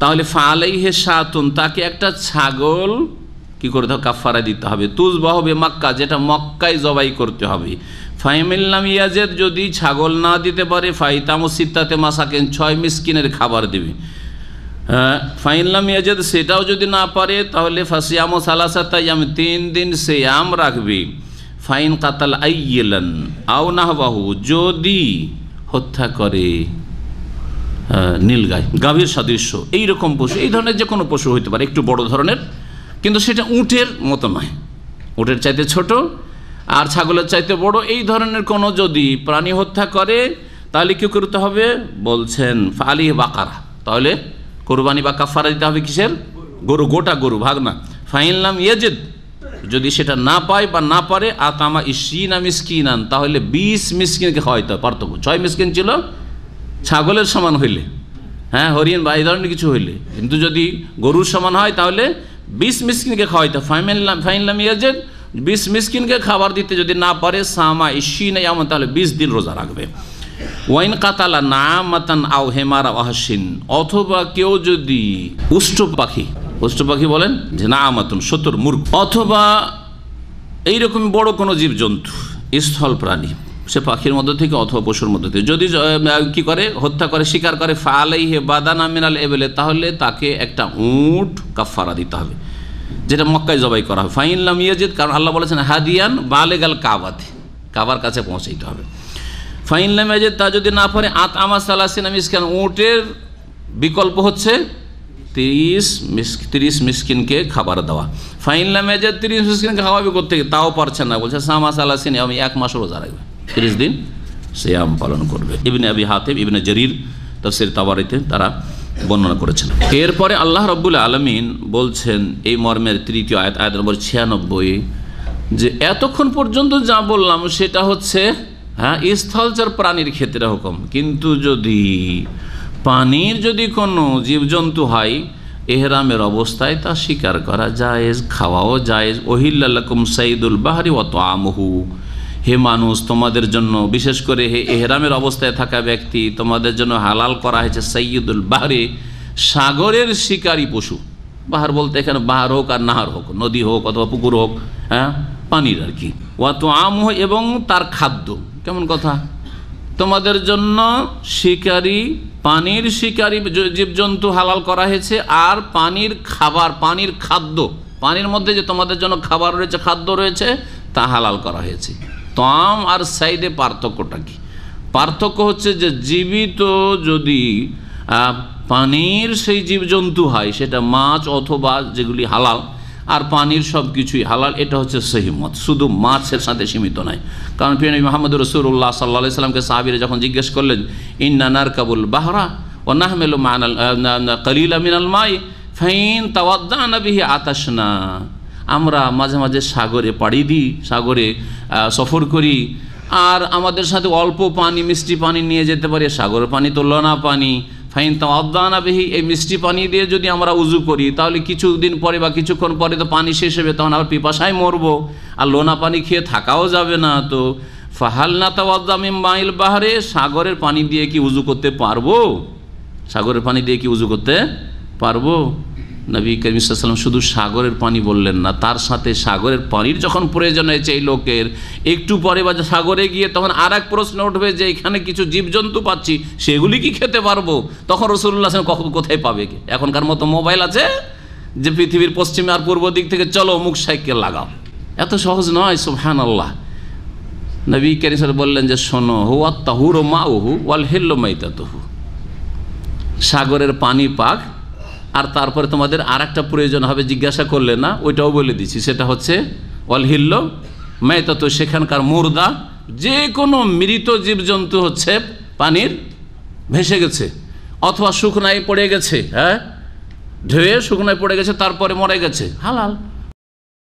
তাহলে ফালাইহে শাতুন, তাকে একটা ছাগল কি করতে হবে, কাফারা দিতে হবে। তুজবাহ বে মক্কা, যেটা মক্কায় জবাই করতে হবে। ফাইমিল্লাম ইয়াজেদ, যদি ছাগল না দিতে পারে, ফাইতামু সিত্তাতে মাসাকিন, 6 মিসকিনের খাবার দেবে। ফাইনলাম ইয়াজেদ, সেটাও যদি না পারে, তাহলে ফাসিয়ামু সালাসাতা ইয়াম, 3 দিন সিয়াম রাখবে। ফাইন কাতাল আইয়িলান আও নাহবাহু, যদি হত্যা করে নীলগাই, গাভীর সাদৃশ্য এইরকম পশু, এই ধরনের যে কোনো পশু হইতে পারে, একটু বড় ধরনের, কিন্তু সেটা উটের মতো নয়, উটের চাইতে ছোট আর ছাগলের চাইতে বড়, এই ধরনের কোনো যদি প্রাণী হত্যা করে, তাহলে কি করতে হবে? বলছেন ফালিহ বাকারা, তাহলে কোরবানি বা কাফারা দিতে হবে কিসের? গরু, গোটা গরু, ভাগ না। ফাইনলাম ইয়াজিদ, যদি সেটা না পায় বা না পারে, আতামা ইশিনা মিসকিনান, তাহলে 20 মিসকিনকে খাওয়াইতে হবে। পার্থক্য, 6 মিসকিন ছিল ছাগলের সমান হইলে, হরিণ বা এই ধরনের কিছু হইলে, কিন্তু যদি গরুর সমান হয় তাহলে 20 মিসকিনকে খাওয়াইতে। ফাইনলাম ইয়াজিদ, 20 মিসকিনকে খাবার দিতে যদি না পারে, সামা ইশিনা ইয়ামান, তাহলে 20 দিন রোজা রাখবে। ওয়াইন কাতালা নামাতান আও হেমারা ওয়াহশিন, অথবা কেউ যদি উষ্ট্র পাখি বলেন যে নামাতুন, শতর, মুরগ, অথবা এইরকম বড় কোনো জীবজন্তু, স্থল প্রাণী, সে পাখির মধ্যে থেকে অথবা পশুর মধ্যে থেকে যদি কি করে, হত্যা করে, শিকার করে, ফালাইহে বাদানা মিনাল এবেলে, তাহলে তাকে একটা উট কাফারা দিতে হবে, যেটা মক্কায় জবাই করা হয়। ফাইনলাম ইয়াজিদ, কারণ আল্লাহ বলেছেন হাদিয়ান বালেগাল কাবাতে, কাবার কাছে পৌঁছাইতে হবে। ফাইনলাম ইয়াজিদ, তা যদি না পারে, আতআমা সালাসিনা মিসকিন, উটের বিকল্প হচ্ছে 30 মিসকিনকে খাবার দেওয়া। ফাইনলাম ইয়াজিদ, 30 মিসকিনকে খাওয়াবে কোত্থেকে, তাও পারছে না, বলছে সামা সালাসিন, আমি 1 মাস রোজা রাখবে, 30 দিন সিয়াম পালন করবে। ইবনে আবি হাতিম, ইবনে জরির তাফসীর তাবারিতে তারা বর্ণনা করেছেন। এরপরে আল্লাহ রাব্বুল আলামিন বলছেন এই মর্মের 3য় আয়াত, আয়াত নম্বর 96, যে এতক্ষণ পর্যন্ত যা বললাম সেটা হচ্ছে স্থলচর প্রাণীর ক্ষেত্রে হুকুম, কিন্তু যদি পানির যদি কোনো জীবজন্তু হয় এহরামের অবস্থায়, তা শিকার করা জায়েজ, খাওয়াও জায়েজ। ওহিল্লা লাকুম সাইদুল বাহরি ওয়া তাআমুহু, হে মানুষ, তোমাদের জন্য, বিশেষ করে হে এহরামের অবস্থায় থাকা ব্যক্তি, তোমাদের জন্য হালাল করা হয়েছে সাইয়্যিদুল বাহরি, সাগরের শিকারী পশু। বাহার বলতে এখানে বাহার হোক আর নাহার হোক, নদী হোক অথবা পুকুর হোক, পানির আর কি। ওয়া তাআমুহু, এবং তার খাদ্য। কেমন কথা, তোমাদের জন্য শিকারী, পানির শিকারী জীবজন্তু হালাল করা হয়েছে, আর পানির খাবার, পানির খাদ্য, পানির মধ্যে যে তোমাদের জন্য খাবার রয়েছে, খাদ্য রয়েছে, তা হালাল করা হয়েছে। তাম আর সাইদে পার্থক্যটা কি? পার্থক্য হচ্ছে যে জীবিত যদি পানির সেই জীবজন্তু হয়, সেটা মাছ অথবা যেগুলি হালাল, আর পানির সব কিছুই হালাল, এটা হচ্ছে সহিহ মত, শুধু মাছের সাথে সীমিত নয়। কারণ প্রিয় নবী মুহাম্মদ রাসূলুল্লাহ সাল্লাল্লাহু আলাইহি সাল্লামকে সাহাবীরা যখন জিজ্ঞেস করলেন, ইন্না নারকাবুল বাহরা ওয়া নাহমিলু মা'ানা কালিলা মিনাল মাই ফাইন তাওয়াদ্দানা বিহি আতাশনা, আমরা মাঝে মাঝে সাগরে পাড়ি দিই, সাগরে সফর করি, আর আমাদের সাথে অল্প পানি, মিষ্টি পানি নিয়ে যেতে পারি, সাগরের পানি তো লোনা পানি, ফাইন তাওয়াদ্দানা বিহি, এই মিষ্টি পানি দিয়ে যদি আমরা উজু করি, তাহলে কিছুদিন পরে বা কিছুক্ষণ পরে তো পানি শেষ হবে, তখন আবার পিপাসায় মরবো, আর লোনা পানি খেয়ে থাকাও যাবে না। তো ফাহাল নাতাওয়াদ্দা মিন মাইল বাহরে, সাগরের পানি দিয়ে কি উজু করতে পারবো? সাগরের পানি দিয়ে কি উজু করতে পারবো? নবী করিম সাল্লাল্লাহু আলাইহি ওয়াসাল্লাম শুধু সাগরের পানি বললেন না, তার সাথে সাগরের পানির যখন প্রয়োজন হয়েছে এই লোকের, একটু পরে বা সাগরে গিয়ে তখন আর এক প্রশ্ন উঠবে যে এখানে কিছু জীবজন্তু পাচ্ছি, সেগুলি কি খেতে পারবো? তখন রাসূলুল্লাহ সাল্লাল্লাহু আলাইহি ওয়াসাল্লাম কোথায় পাবে? এখনকার মতো মোবাইল আছে যে পৃথিবীর পশ্চিমে আর পূর্ব দিক থেকে চলো অমুক সাইকেল লাগাও, এত সহজ নয়। সুবহানাল্লাহ। নবী করিম সাল্লাল্লাহু আলাইহি ওয়াসাল্লাম বললেন যে শোনো, হুয়া তাহুরু মাউহু ওয়াল হিল্লু মাইতাতুহু, সাগরের পানি পাক, আর তারপরে তোমাদের আর একটা প্রয়োজন হবে, জিজ্ঞাসা করলে না, ওইটাও বলে দিচ্ছি, সেটা হচ্ছে ওয়াল হিল্লু মাইতাতু, সেখানকার মুর্দা, যে কোনো মৃত জীবজন্তু হচ্ছে পানির ভেসে গেছে অথবা শুকনায় পড়ে গেছে, হ্যাঁ ঢেউয়ে শুকনায় পড়ে গেছে, তারপরে মরে গেছে, হালাল।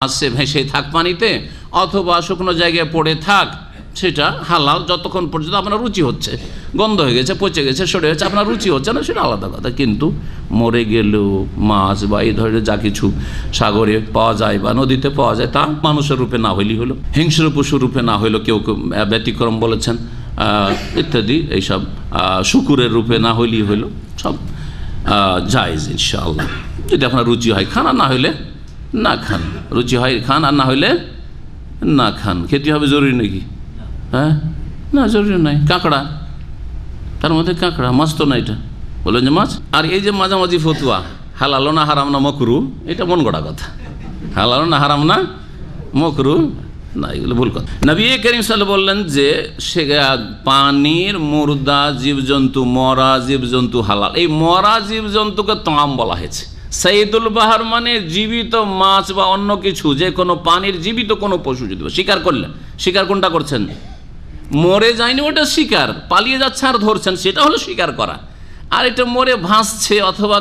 আসছে ভেসে থাক পানিতে অথবা শুকনো জায়গায় পড়ে থাক, সেটা হালাল যতক্ষণ পর্যন্ত আপনার রুচি হচ্ছে। গন্ধ হয়ে গেছে, পচে গেছে, সরে গেছে, আপনার রুচি হচ্ছে না, সেটা আলাদা কথা। কিন্তু মরে গেলেও মাছ বা এই ধরনের যা কিছু সাগরে পাওয়া যায় বা নদীতে পাওয়া যায়, তা মানুষের রূপে না হইলেই হলো, হিংস্র পশু রূপে না হইলো, কেউ কেউ ব্যতিক্রম বলেছেন, ইত্যাদি, এইসব শুকুরের রূপে না হইলেই হইলো, সব জায়েজ ইনশাআল্লাহ। যদি আপনার রুচি হয় খান, আর না হইলে না খান। রুচি হয় খান, আর না হইলে না খান। খেতে হবে জরুরি নাকি? হ্যাঁ, না জরুরি নাই। কাঁকড়া, তার মধ্যে কাঁকড়া, মাছ তো না, এটা বললেন যে মাছ। আর এই যে মাঝামাঝি ফতুয়া, হালালো না হারাম না মকরু, এটা মন গড়া কথা। হালালো না হারাম না মকরু না, এগুলো ভুল কথা। নবী করিম সাল্লাল্লাহু বললেন যে সে পানির মুর্দা জীবজন্তু, মরা জীবজন্তু হালাল। এই মরা জীবজন্তুকে তাম বলা হয়েছে। সাইদুল বাহার মানে জীবিত মাছ বা অন্য কিছু, যে কোনো পানির জীবিত কোনো পশু যদি শিকার করলেন, শিকার কোনটা করছেন? মরে যায়নি ওটা শিকার, পালিয়ে যাচ্ছে আর ধরছেন, সেটা হলো শিকার করা। আর এটা মরে ভাসছে অথবা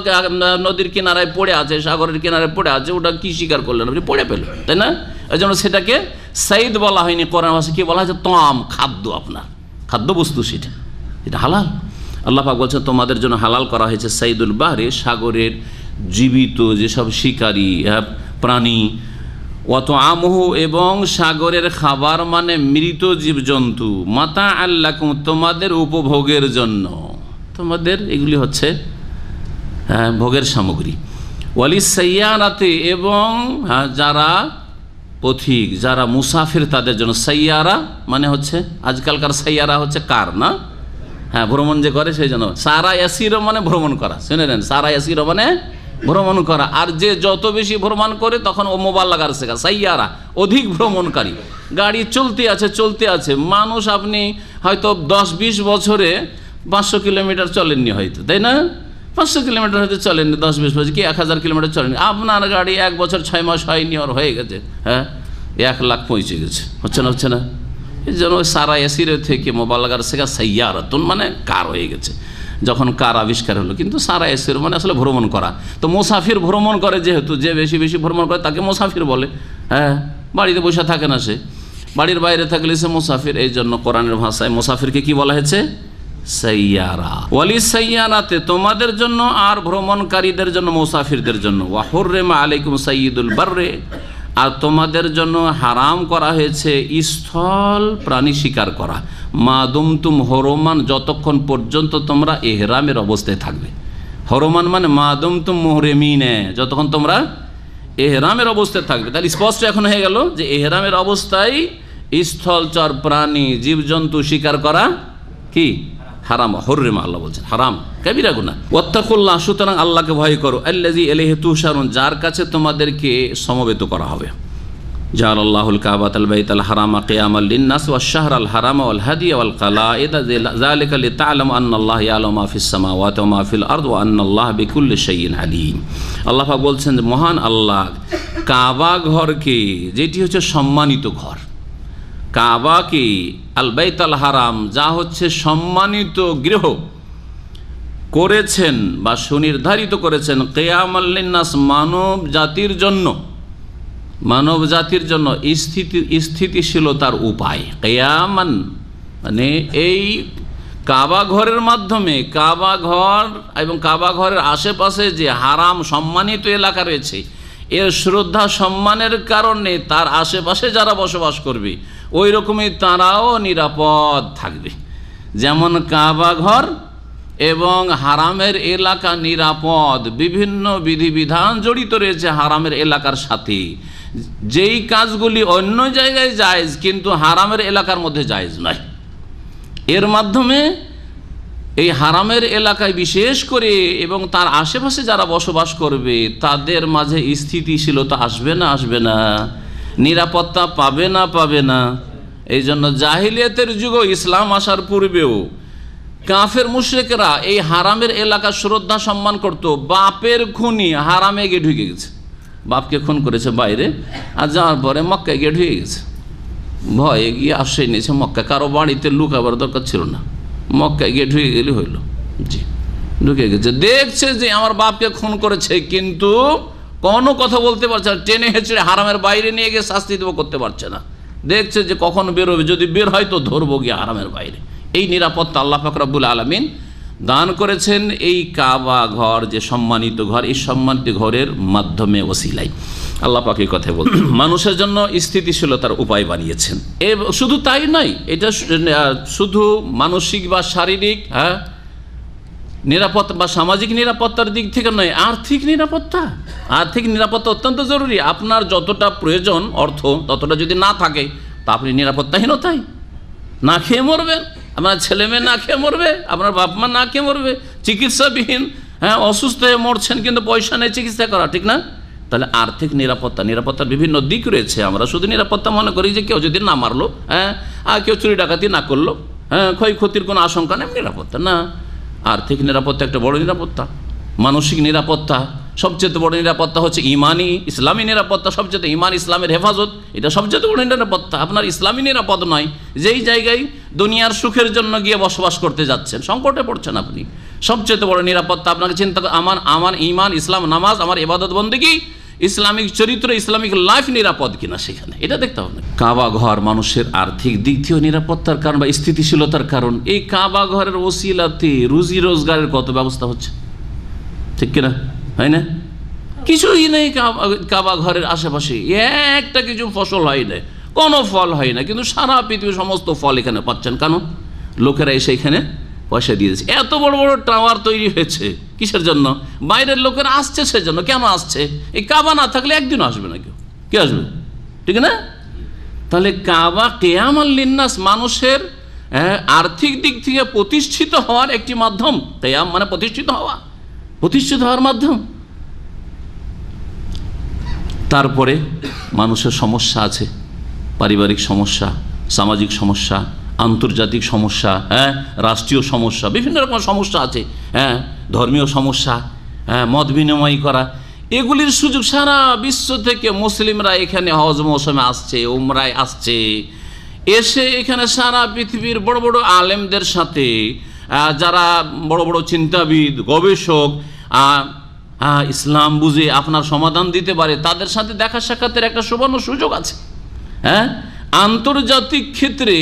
নদীর কিনারায় পড়ে আছে, সাগরের কিনারায় পড়ে আছে, ওটা কি শিকার করলেন? আপনি পড়ে পেল, তাই না? এই জন্য সেটাকে সাইদ বলা হয়নি। কোরআন ভাষায় কি বলা হয়েছে? তাম, খাদ্য, আপনার খাদ্য বস্তু, সেটা এটা হালাল। আল্লাহ পাক বলছেন তোমাদের জন্য হালাল করা হয়েছে সাইদুল বাহরে, সাগরের জীবিত যেসব শিকারী প্রাণী, অত আমহু, এবং সাগরের খাবার মানে মৃত জীবজন্তু, মাতা আল্লাকুম, তোমাদের উপভোগের জন্য, তোমাদের এগুলি হচ্ছে ভোগের সামগ্রী। ওয়ালিস সাইয়ারাতে, এবং যারা পথিক, যারা মুসাফির, তাদের জন্য। সাইয়ারা মানে হচ্ছে আজকালকার সাইয়ারা হচ্ছে কার, না? হ্যাঁ, ভ্রমণ যে করে সেই জন্য। সারা ইয়াসিরও মানে ভ্রমণ করা, শুনে নেন, সারা ইয়াসিরও মানে ভ্রমণ করা। আর যে যত বেশি ভ্রমণ করে তখন ও মোবাল্লাগার শেখা, সাইয়ারা অধিক ভ্রমণকারী। গাড়ি চলতে আছে চলতে আছে, মানুষ আপনি হয়তো 10-20 বছরে 500 কিলোমিটার চলেননি হয়তো, তাই না? 500 কিলোমিটার হয়তো চলেননি 10-20 বছর, কি 1000 কিলোমিটার চলেননি। আপনার গাড়ি 1 বছর 6 মাস হয়নি, ওর হয়ে গেছে, হ্যাঁ 1 লাখ পৌঁছে গেছে, হচ্ছে না? হচ্ছে না? এই জন্য সারা ইয়াসির থেকে মোবাল্লাগার শেখা সাইয়ারাতুন মানে কার হয়ে গেছে, যখন কার আবিষ্কার হলো। কিন্তু সারা ইয়াসির মানে আসলে ভ্রমণ করা। তো মুসাফির ভ্রমণ করে, যেহেতু যে বেশি বেশি ভ্রমণ করে তাকে মুসাফির বলে। হ্যাঁ, বাড়িতে বসে থাকে না, সে বাড়ির বাইরে থাকলে সে মুসাফির। এই জন্য কোরআনের ভাষায় মুসাফিরকে কি বলা হয়েছে? সাইয়ারা। ওয়ালিস সাইয়ারাতে, তোমাদের জন্য আর ভ্রমণকারীদের জন্য, মুসাফিরদের জন্য। ওয়া হুররিমা আলাইকুম সাইয়্যিদুল বাররে, আর তোমাদের জন্য হারাম করা হয়েছে স্থল প্রাণী শিকার করা। মা দুমতুম হরমান, যতক্ষণ পর্যন্ত তোমরা এহরামের অবস্থায় থাকবে। হরমান মানে মা দুমতুম মুহরিমিনে, যতক্ষণ তোমরা এহরামের অবস্থায় থাকবে। তাহলে স্পষ্ট এখন হয়ে গেল যে এহরামের অবস্থায় স্থলচর প্রাণী জীবজন্তু শিকার করা কি হারাম, হুররিমা, আল্লাহ বলছেন হারাম, কাবিরা গুনাহ। ওয়াত্তাকুল্লাহ, সুতরাং আল্লাহকে ভয় করো, আল্লাযী ইলাইহি তুহশারুন, যার কাছে তোমাদেরকে সমবেত করা হবে। জাআলাল্লাহুল কাবাতাল বাইতাল হারামা কিয়ামাল লিন-নাস ওয়াশ-শাহরাল হারামা ওয়াল হাদিয়া ওয়াল কালাঈদ যালিকা লিতা'লামু আন্নাল্লাহা ইয়ালামু মা ফিস সামাওয়াতি ওয়া মা ফিল আরদি ওয়া আন্নাল্লাহা বিকুল্লি শাইইন আলীম। আল্লাহ পাক বলছেন যে মহান আল্লাহ কাবা ঘরকে, যেটি হচ্ছে সম্মানিত ঘর, কাবাকে, আল বাইতুল হারাম যা হচ্ছে সম্মানিত গৃহ করেছেন বা সুনির্ধারিত করেছেন, কিয়ামাল লিন-নাস, মানব জাতির জন্য, মানব জাতির জন্য স্থিতিশীলতার উপায়। কিয়ামান মানে এই কাবা ঘরের মাধ্যমে, কাবা ঘর এবং কাবা ঘরের আশেপাশে যে হারাম সম্মানিত এলাকা রয়েছে, এর শ্রদ্ধা সম্মানের কারণে তার আশেপাশে যারা বসবাস করবে ওই রকমই তারাও নিরাপদ থাকবে। যেমন কাবা ঘর এবং হারামের এলাকা নিরাপদ, বিভিন্ন বিধিবিধান জড়িত রয়েছে হারামের এলাকার সাথে, যেই কাজগুলি অন্য জায়গায় জায়েজ কিন্তু হারামের এলাকার মধ্যে জায়েজ নয়। এর মাধ্যমে এই হারামের এলাকায় বিশেষ করে এবং তার আশেপাশে যারা বসবাস করবে তাদের মাঝে স্থিতিশীলতা আসবে না, আসবে না, নিরাপত্তা পাবে না, পাবে না। এই জন্য জাহিলিয়াতের যুগও, ইসলাম আসার পূর্বেও কাফের মুশরিকরা এই হারামের এলাকা শ্রদ্ধা সম্মান করত। বাপের খুনি হারামে গিয়ে ঢুকে গেছে, বাপকে খুন করেছে বাইরে, আর যাওয়ার পরে মক্কায় গিয়ে ঢুকে গেছে, ভয়ে গিয়ে আশ্রয় নিয়েছে মক্কা। কারো বাড়িতে লুকাবার দরকার ছিল না, মক্কায় গিয়ে ঢুকে গেলে হইল। জি, ঢুকে গেছে, দেখছে যে আমার বাপকে খুন করেছে কিন্তু কোনো কথা বলতে পারছে না, টেনে হেঁচড়ে হারামের বাইরে নিয়ে গিয়ে শাস্তি দেবো করতে পারছে না, দেখছে যে কখন বেরোবে, যদি বের হয় তো ধরবো গিয়ে হারামের বাইরে। এই নিরাপত্তা আল্লাহ পাক রব্বুল আলামিন দান করেছেন এই কাবা ঘর, যে সম্মানিত ঘর, এই সম্মানিত ঘরের মাধ্যমে ওসিলাই আল্লাহ পাক এই কথা বলছেন মানুষের জন্য স্থিতিশীলতার উপায় বানিয়েছেন। শুধু তাই নয়, এটা শুধু মানসিক বা শারীরিক নিরাপত্তা বা সামাজিক নিরাপত্তার দিক থেকে নয়, আর্থিক নিরাপত্তা, আর্থিক নিরাপত্তা অত্যন্ত জরুরি। আপনার যতটা প্রয়োজন অর্থ, ততটা যদি না থাকে তা আপনি নিরাপত্তাহীনতায় না খেয়ে মরবেন, আপনার ছেলে মেয়ে না খেয়ে মরবে, আপনার বাপ মা না খেয়ে মরবে, চিকিৎসাবিহীন, অসুস্থ হয়ে মরছেন কিন্তু পয়সা নেই চিকিৎসা করা, ঠিক না? তাহলে আর্থিক নিরাপত্তা, নিরাপত্তার বিভিন্ন দিক রয়েছে। আমরা শুধু নিরাপত্তা মনে করি যে কেউ যদি না মারলো, আর কেউ চুরি ডাকাতি না করলো, ক্ষয়ক্ষতির কোনো আশঙ্কা নেই, নিরাপত্তা না। আর্থিক নিরাপত্তা একটা বড় নিরাপত্তা। মানসিক নিরাপত্তা, সবচেয়ে বড় নিরাপত্তা হচ্ছে ইমানি, ইসলামী নিরাপত্তা। সবচেয়ে ইমান, ইসলামের হেফাজত, এটা সবচেয়ে বড় নিরাপত্তা। আপনার ইসলামী নিরাপদ নয়, যেই জায়গায় দুনিয়ার সুখের জন্য গিয়ে বসবাস করতে যাচ্ছেন, সংকটে পড়ছেন আপনি। সবচেয়ে বড় নিরাপত্তা আপনাকে চিন্তা করে আমার ইমান, ইসলাম, নামাজ, আমার ইবাদত বন্দেগী, ইসলামিক চরিত্র, ইসলামিক লাইফ নিরাপদ কিনা সেখানে, এটা দেখতে হবে। কাবা ঘর মানুষের আর্থিক দিক থেকেও নিরাপত্তার কারণ বা স্থিতিশীলতার কারণ। এই কাবা ঘরের ওসিলাতে রুজি রোজগারের কত ব্যবস্থা হচ্ছে, ঠিক কিনা? হয় না? কিছুই নেই কাবা ঘরের আশেপাশে, একটা কিছু ফসল হয় না, কোনো ফল হয় না, কিন্তু সারা পৃথিবীর সমস্ত ফল এখানে পাচ্ছেন। কেন? লোকেরা এসে এখানে পয়সা দিয়ে দিচ্ছে। এত বড় বড় টাওয়ার তৈরি হয়েছে কিসের জন্য? বাইরের লোকেরা আসছে সেজন্য। কেন আসছে? এই কাবা না থাকলে একদিনও আসবে না কেউ, কে আসবে, ঠিক না? তাহলে কাবা কিয়ামাল লিন-নাস, মানুষের আর্থিক দিক থেকে প্রতিষ্ঠিত হওয়ার একটি মাধ্যম। কিয়াম মানে প্রতিষ্ঠিত হওয়া, প্রতিষ্ঠিত হওয়ার মাধ্যম। তারপরে মানুষের সমস্যা আছে, পারিবারিক সমস্যা, সামাজিক সমস্যা, আন্তর্জাতিক সমস্যা, রাষ্ট্রীয় সমস্যা, বিভিন্ন রকম সমস্যা আছে, ধর্মীয় সমস্যা, মত বিনিময় করা, এগুলির সুযোগ সারা বিশ্ব থেকে মুসলিমরা এখানে হজ মৌসুমে আসছে, উমরায় আসছে, এসে এখানে সারা পৃথিবীর বড় বড় আলেমদের সাথে, যারা বড় বড় চিন্তাবিদ, গবেষক, ইসলাম বুঝে আপনার সমাধান দিতে পারে, তাদের সাথে দেখা সাক্ষাতের একটা সুবর্ণ সুযোগ আছে। আন্তর্জাতিক ক্ষেত্রে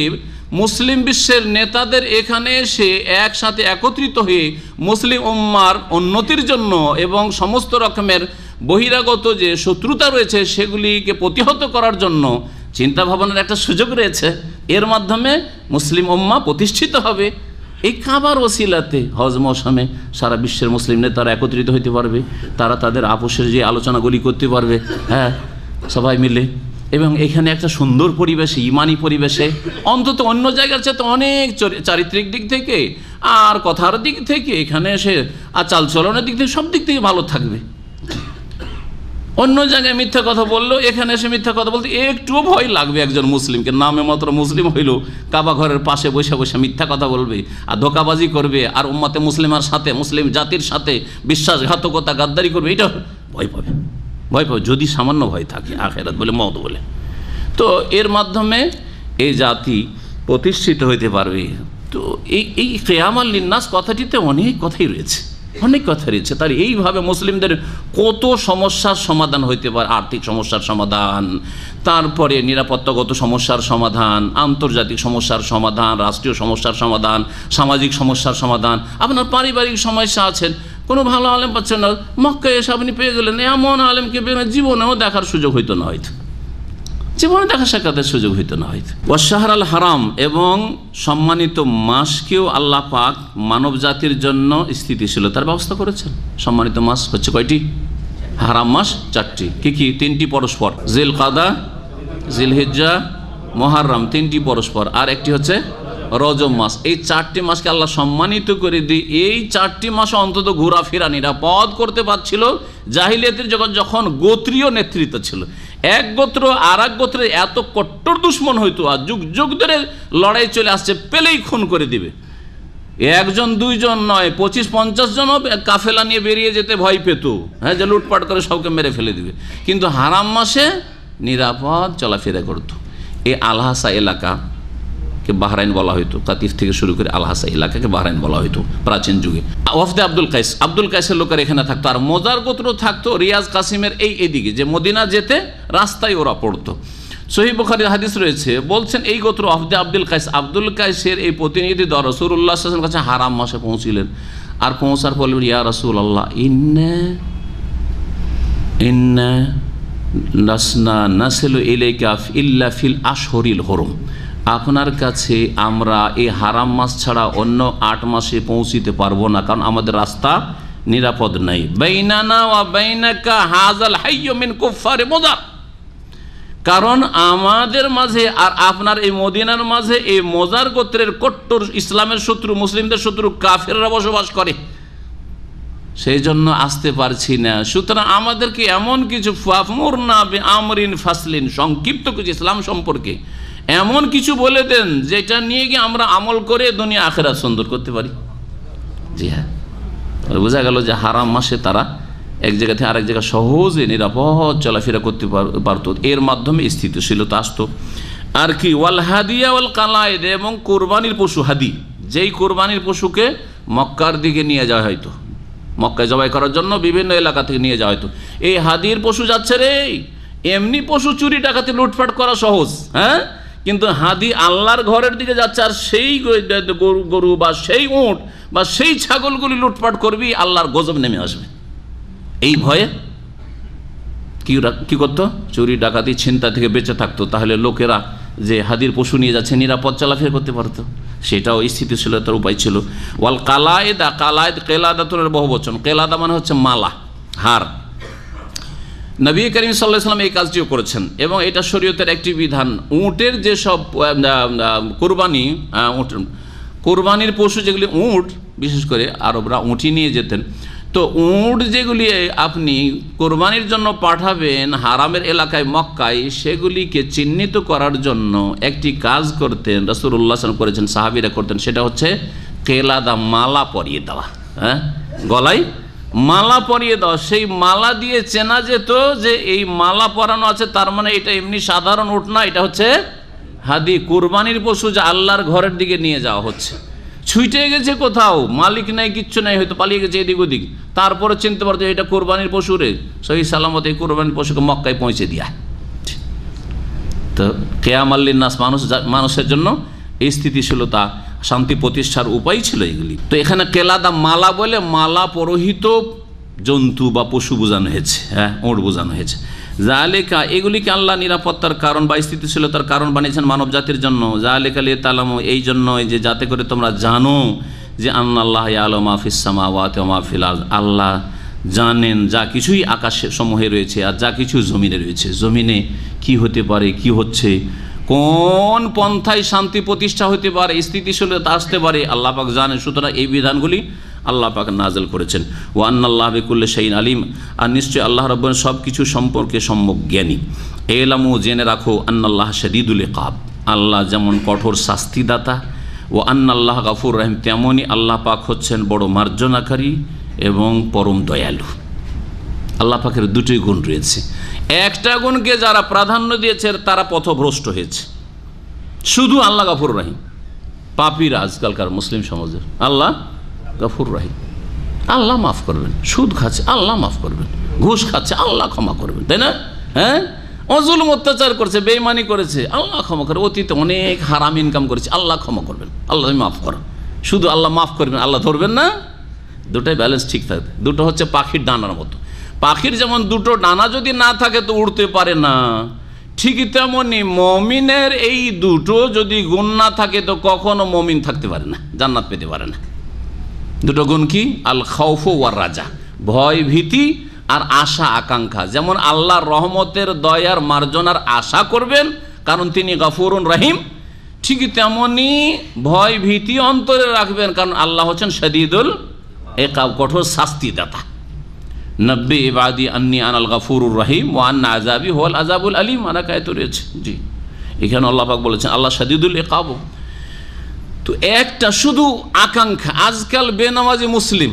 মুসলিম বিশ্বের নেতাদের এখানে এসে একসাথে একত্রিত হয়ে মুসলিম উম্মার উন্নতির জন্য এবং সমস্ত রকমের বহিরাগত যে শত্রুতা রয়েছে সেগুলিকে প্রতিহত করার জন্য চিন্তা ভাবনার একটা সুযোগ রয়েছে। এর মাধ্যমে মুসলিম উম্মাহ প্রতিষ্ঠিত হবে। এই কাবার ওসিলাতে হজ মৌসুমে সারা বিশ্বের মুসলিম নেতারা একত্রিত হইতে পারবে, তারা তাদের আপোষের যে আলোচনাগুলি করতে পারবে, সবাই মিলে এবং এখানে একটা সুন্দর পরিবেশে, ইমানি পরিবেশে, অন্তত অন্য জায়গার চেয়ে তো অনেক চারিত্রিক দিক থেকে আর কথার দিক থেকে এখানে এসে আর চালচলনের দিক থেকে সব দিক থেকে ভালো থাকবে। অন্য জায়গায় মিথ্যা কথা বললেও এখানে এসে মিথ্যা কথা বলতে একটুও ভয় লাগবে একজন মুসলিমকে। নামে মাত্র মুসলিম হইল, কাবা ঘরের পাশে বসে বসে মিথ্যা কথা বলবে আর ধোঁকাবাজি করবে আর উম্মতে মুসলিমার সাথে, মুসলিম জাতির সাথে বিশ্বাসঘাতকতা, গাদ্দারি করবে, এটা ভয় পাবে, ভয় পাবে যদি সামান্য ভয় থাকে আখিরাত বলে, মওত বলে। তো এর মাধ্যমে এই জাতি প্রতিষ্ঠিত হইতে পারবে। তো এই কিয়ামাল লিন্নাস কথাটিতে অনেক কথাই রয়েছে, অনেক কথা রয়েছে। তার এইভাবে মুসলিমদের কত সমস্যার সমাধান হইতে পারে, আর্থিক সমস্যার সমাধান, তারপরে নিরাপত্তাগত সমস্যার সমাধান, আন্তর্জাতিক সমস্যার সমাধান, রাষ্ট্রীয় সমস্যার সমাধান, সামাজিক সমস্যার সমাধান। আপনার পারিবারিক সমস্যা আছেন, কোনো ভালো আলেম পাচ্ছেন না, মক্কায় এসে আপনি পেয়ে গেলেন, এমন আলেমকে জীবনেও দেখার সুযোগ হইতো না, হয়তো জীবনে দেখা সাক্ষাতের সুযোগ হইতো না হয়তো। ওয়াশাহর আল হারাম, এবং সম্মানিত মাসকেও আল্লাহ পাক মানব জাতির জন্য স্থিতিশীলতার ব্যবস্থা করেছেন। সম্মানিত মাস হচ্ছে কয়টি? হারাম মাস 4টি। কি কি? 3টি পরস্পর, জিল কাদা, জিল হিজ্জা, মুহররম, 3টি পরস্পর, আর একটি হচ্ছে রজব মাস। এই 4টি মাসকে আল্লাহ সম্মানিত করে দিয়ে এই 4টি মাসে অন্তত ঘোরাফেরা নিরাপদ করতে পারছিল। জাহিলিয়াতের যখন গোত্রীয় নেতৃত্ব ছিল, এক গোত্র আর এক গোত্রের এত কট্টর দুশ্মন হইতো আর যুগ যুগ ধরে লড়াই চলে আসছে, পেলেই খুন করে দিবে। একজন দুইজন নয়, 25-50 জন কাফেলা নিয়ে বেরিয়ে যেতে ভয় পেত, হ্যাঁ, যে লুটপাট করে সবকে মেরে ফেলে দিবে। কিন্তু হারাম মাসে নিরাপদ চলাফেরা করতো। এই আল-হাসা এলাকাকে বাহরাইন বলা হইতো, কাতিফ থেকে শুরু করে আল-হাসা এলাকাকে বাহরাইন বলা হইতো প্রাচীন যুগে। ওয়াফদে আব্দুল কাইসের লোকের এখানে থাকতো, আর মোজার গোত্র থাকতো রিয়াজ কাসিমের এদিকে, যে মদিনা যেতে রাস্তায় ওরা পড়তো। সহিহ বুখারীর হাদিস রয়েছে, বলছেন এই গোত্র ওয়াফদে আব্দুল কাইসের এই প্রতিনিধি দল রাসূলুল্লাহ সাল্লাল্লাহু আলাইহি ওয়াসাল্লামের কাছে হারাম মাসে পৌঁছিলেন। আর পৌঁছার পর বললেন, ইয়া রাসূলুল্লাহ, ইন্না লাসনা নাসিলু ইলাইকা ইল্লা ফিল আশহুরিল হুরুম। আপনার কাছে আমরা এই হারাম মাস ছাড়া অন্য 8 মাসে পৌঁছিতে পারবো না, কারণ আমাদের রাস্তা নিরাপদ নাই। বাইনানা ওয়া বাইনাকা হাযাল হাইয়্যু মিন কুফফারি মুযার, কারণ আমাদের মাঝে আর আপনার এই মদিনার মাঝে এই মোজার গোত্রের কট্টর ইসলামের শত্রু, মুসলিমদের শত্রু কাফেররা বসবাস করে, সেই জন্য আসতে পারছি না। সুতরাং আমাদেরকে এমন কিছু ফাফমুরনা বিআমরিন ফাসলিন, সংক্ষিপ্ত কিছু ইসলাম সম্পর্কে এমন কিছু বলে দেন যেটা নিয়ে গিয়ে আমরা আমল করে দুনিয়া আখিরাত সুন্দর করতে পারি। জি হ্যাঁ, বোঝা গেল যে হারাম মাসে তারা এক জায়গা থেকে আরেক জায়গায় সহজে নিরাপদ চলাফেরা করতে পারত, এর মাধ্যমে স্থিতিশীলতা আসতো। আর কি? ওয়াল হাদিয়া ওয়াল কালায়েদ, এবং কোরবানির পশু হাদি, যেই কোরবানির পশুকে মক্কার দিকে নিয়ে যাওয়া হয়তো, মক্কায় জবাই করার জন্য বিভিন্ন এলাকা থেকে নিয়ে যাওয়া হয়তো। এই হাদির পশু যাচ্ছে রে, এমনি পশু চুরি ডাকাতি লুটপাট করা সহজ, হ্যাঁ, কিন্তু হাদি আল্লাহর ঘরের দিকে যাচ্ছে, আর সেই গরু বা সেই উট বা সেই ছাগলগুলি লুটপাট করবি, আল্লাহর গজব নেমে আসবে। এই ভয়ে কি করতো? চুরি ডাকাতি ছিনতাই থেকে বেঁচে থাকতো। তাহলে লোকেরা যে হাদির পশু নিয়ে যাচ্ছে নিরাপদ চলাফেরা করতে পারতো, সেটাও স্থিতিশীলতার উপায় ছিল। ওয়াল কালায়েদা, কেলাদাতুর বহুবচন, কেলাদা মানে হচ্ছে মালা, হার। নবী করিম সাল্লাল্লাহু আলাইহি ওয়াসাল্লাম এই কাজটিও করেছেন, এবং এটা শরীয়তের একটি বিধান। উটের যেসব কোরবানির পশু, যেগুলি উট, বিশেষ করে আরবরা উঁটি নিয়ে যেতেন, তো উট যেগুলি আপনি কোরবানির জন্য পাঠাবেন হারামের এলাকায় মক্কায়, সেগুলিকে চিহ্নিত করার জন্য একটি কাজ করতেন রাসূলুল্লাহ সাল্লাল্লাহু আলাইহি ওয়াসাল্লাম করেছেন, সাহাবীরা করতেন, সেটা হচ্ছে কেলাদা, মালা পরিয়ে দেওয়া, হ্যাঁ, গলায় মালা পরিয়ে দেওয়া। সেই মালা দিয়ে চেনা যেত যে এই মালা পরানো আছে, তার মানে এটা এমনি সাধারণ উট না, এটা হচ্ছে হাদি, কুরবানির পশু, যা আল্লাহর ঘরের দিকে নিয়ে যাওয়া হচ্ছে। ছুটে গেছে কোথাও, মালিক নাই, কিচ্ছু নাই, হয়তো পালিয়ে গেছে এদিক ওদিক, তারপরে চিনতে পারতো এটা কোরবানির পশু রে, সহি সালামত এই কোরবানির পশুকে মক্কায় পৌঁছে দিয়া। তো কিয়ামাল লিন্নাস, মানুষের জন্য এই স্থিতিশীলতা, শান্তি প্রতিষ্ঠার উপায় ছিল এগুলি। তো এখানে কেলাদা, মালা বলে মালা পরহিত জন্তু বা পশু বোঝানো হয়েছে, হ্যাঁ, উট বোঝানো হয়েছে। জালেকা, এগুলিকে আল্লাহ নিরাপত্তার কারণ বা স্থিতিশীলতার কারণ বানিয়েছেন মানব জাতির জন্য। জালেকা লিতালামু, এই জন্যই যে যাতে করে তোমরা জানো যে আন্নাল্লাহ ইয়ালামু মা ফিস সামাওয়াতি ওয়া মা ফিল আরদ, আল্লাহ জানেন যা কিছুই আকাশে সমূহে রয়েছে আর যা কিছু জমিনে রয়েছে। জমিনে কি হতে পারে, কি হচ্ছে, কোন পন্থায় শান্তি প্রতিষ্ঠা হতে পারে, স্থিতিশীলতা আসতে পারে, আল্লাহ পাক জানেন। সুতরাং এই বিধানগুলি আল্লাহ পাক নাযিল করেছেন। ওয়া আন্নাল্লাহা বিকুল্লি শাইইন আলিম, আর নিশ্চয় আল্লাহ রাব্বুল সব কিছু সম্পর্কে সম্যক জ্ঞানী। এলামু, জেনে রাখো, আন্নাল্লাহ শাদীদুল ইকাব, আল্লাহ যেমন কঠোর শাস্তিদাতা, ও আন্নাল্লাহ গাফুর রহিম, তেমনই আল্লাহ পাক হচ্ছেন বড় মার্জনাকারী এবং পরম দয়ালু। আল্লাহ পাকের দুটোই গুণ রয়েছে। একটা গুণকে যারা প্রাধান্য দিয়েছে তারা পথভ্রষ্ট হয়েছে। শুধু আল্লাহ গাফুর রহিম, পাপীরা আজকালকার মুসলিম সমাজের আল্লাহ গাফুর রহিম, আল্লাহ মাফ করবেন। সুদ খাচ্ছে আল্লাহ মাফ করবেন, ঘুষ খাচ্ছে আল্লাহ ক্ষমা করবেন, তাই না? হ্যাঁ, অজুলুম অত্যাচার করেছে, বেঈমানি করেছে, আল্লাহ ক্ষমা করে। অতীতে অনেক হারাম ইনকাম করেছে, আল্লাহ ক্ষমা করবেন, আল্লাহ মাফ করেন। শুধু আল্লাহ মাফ করবেন, আল্লাহ ধরবেন না। দুটাই ব্যালেন্স ঠিক থাকবে। দুটো হচ্ছে পাখির ডানার মতো। পাখির যেমন দুটো ডানা যদি না থাকে তো উড়তে পারে না, ঠিকই তেমনি মমিনের এই দুটো যদি গুণ না থাকে তো কখনো মমিন থাকতে পারে না, জান্নাত পেতে পারে না। দুটো গুণ কি? আল খাউফ ওয়ার রাজা, ভয় ভীতি আর আশা আকাঙ্ক্ষা। যেমন আল্লাহর রহমতের দয়ার মার্জনার আশা করবেন কারণ তিনি গফুরুন রহিম, ঠিকই তেমনি ভয় ভীতি অন্তরে রাখবেন কারণ আল্লাহ হচ্ছেন শাদীদুল ইকাব, কঠোর শাস্তিদাতা। নব্বি ইবাদি আন্নি আনাল গফুরুর রহিম ওয়া আন্না আযাবি হুয়াল আযাবুল আলিম, আনাকায়তে রয়েছে। জি, এখানে আল্লাহ পাক বলেছেন আল্লাহ শাদীদুল ইকাব। তো একটা শুধু আকাঙ্ক্ষা। আজকাল বেনামাজি মুসলিম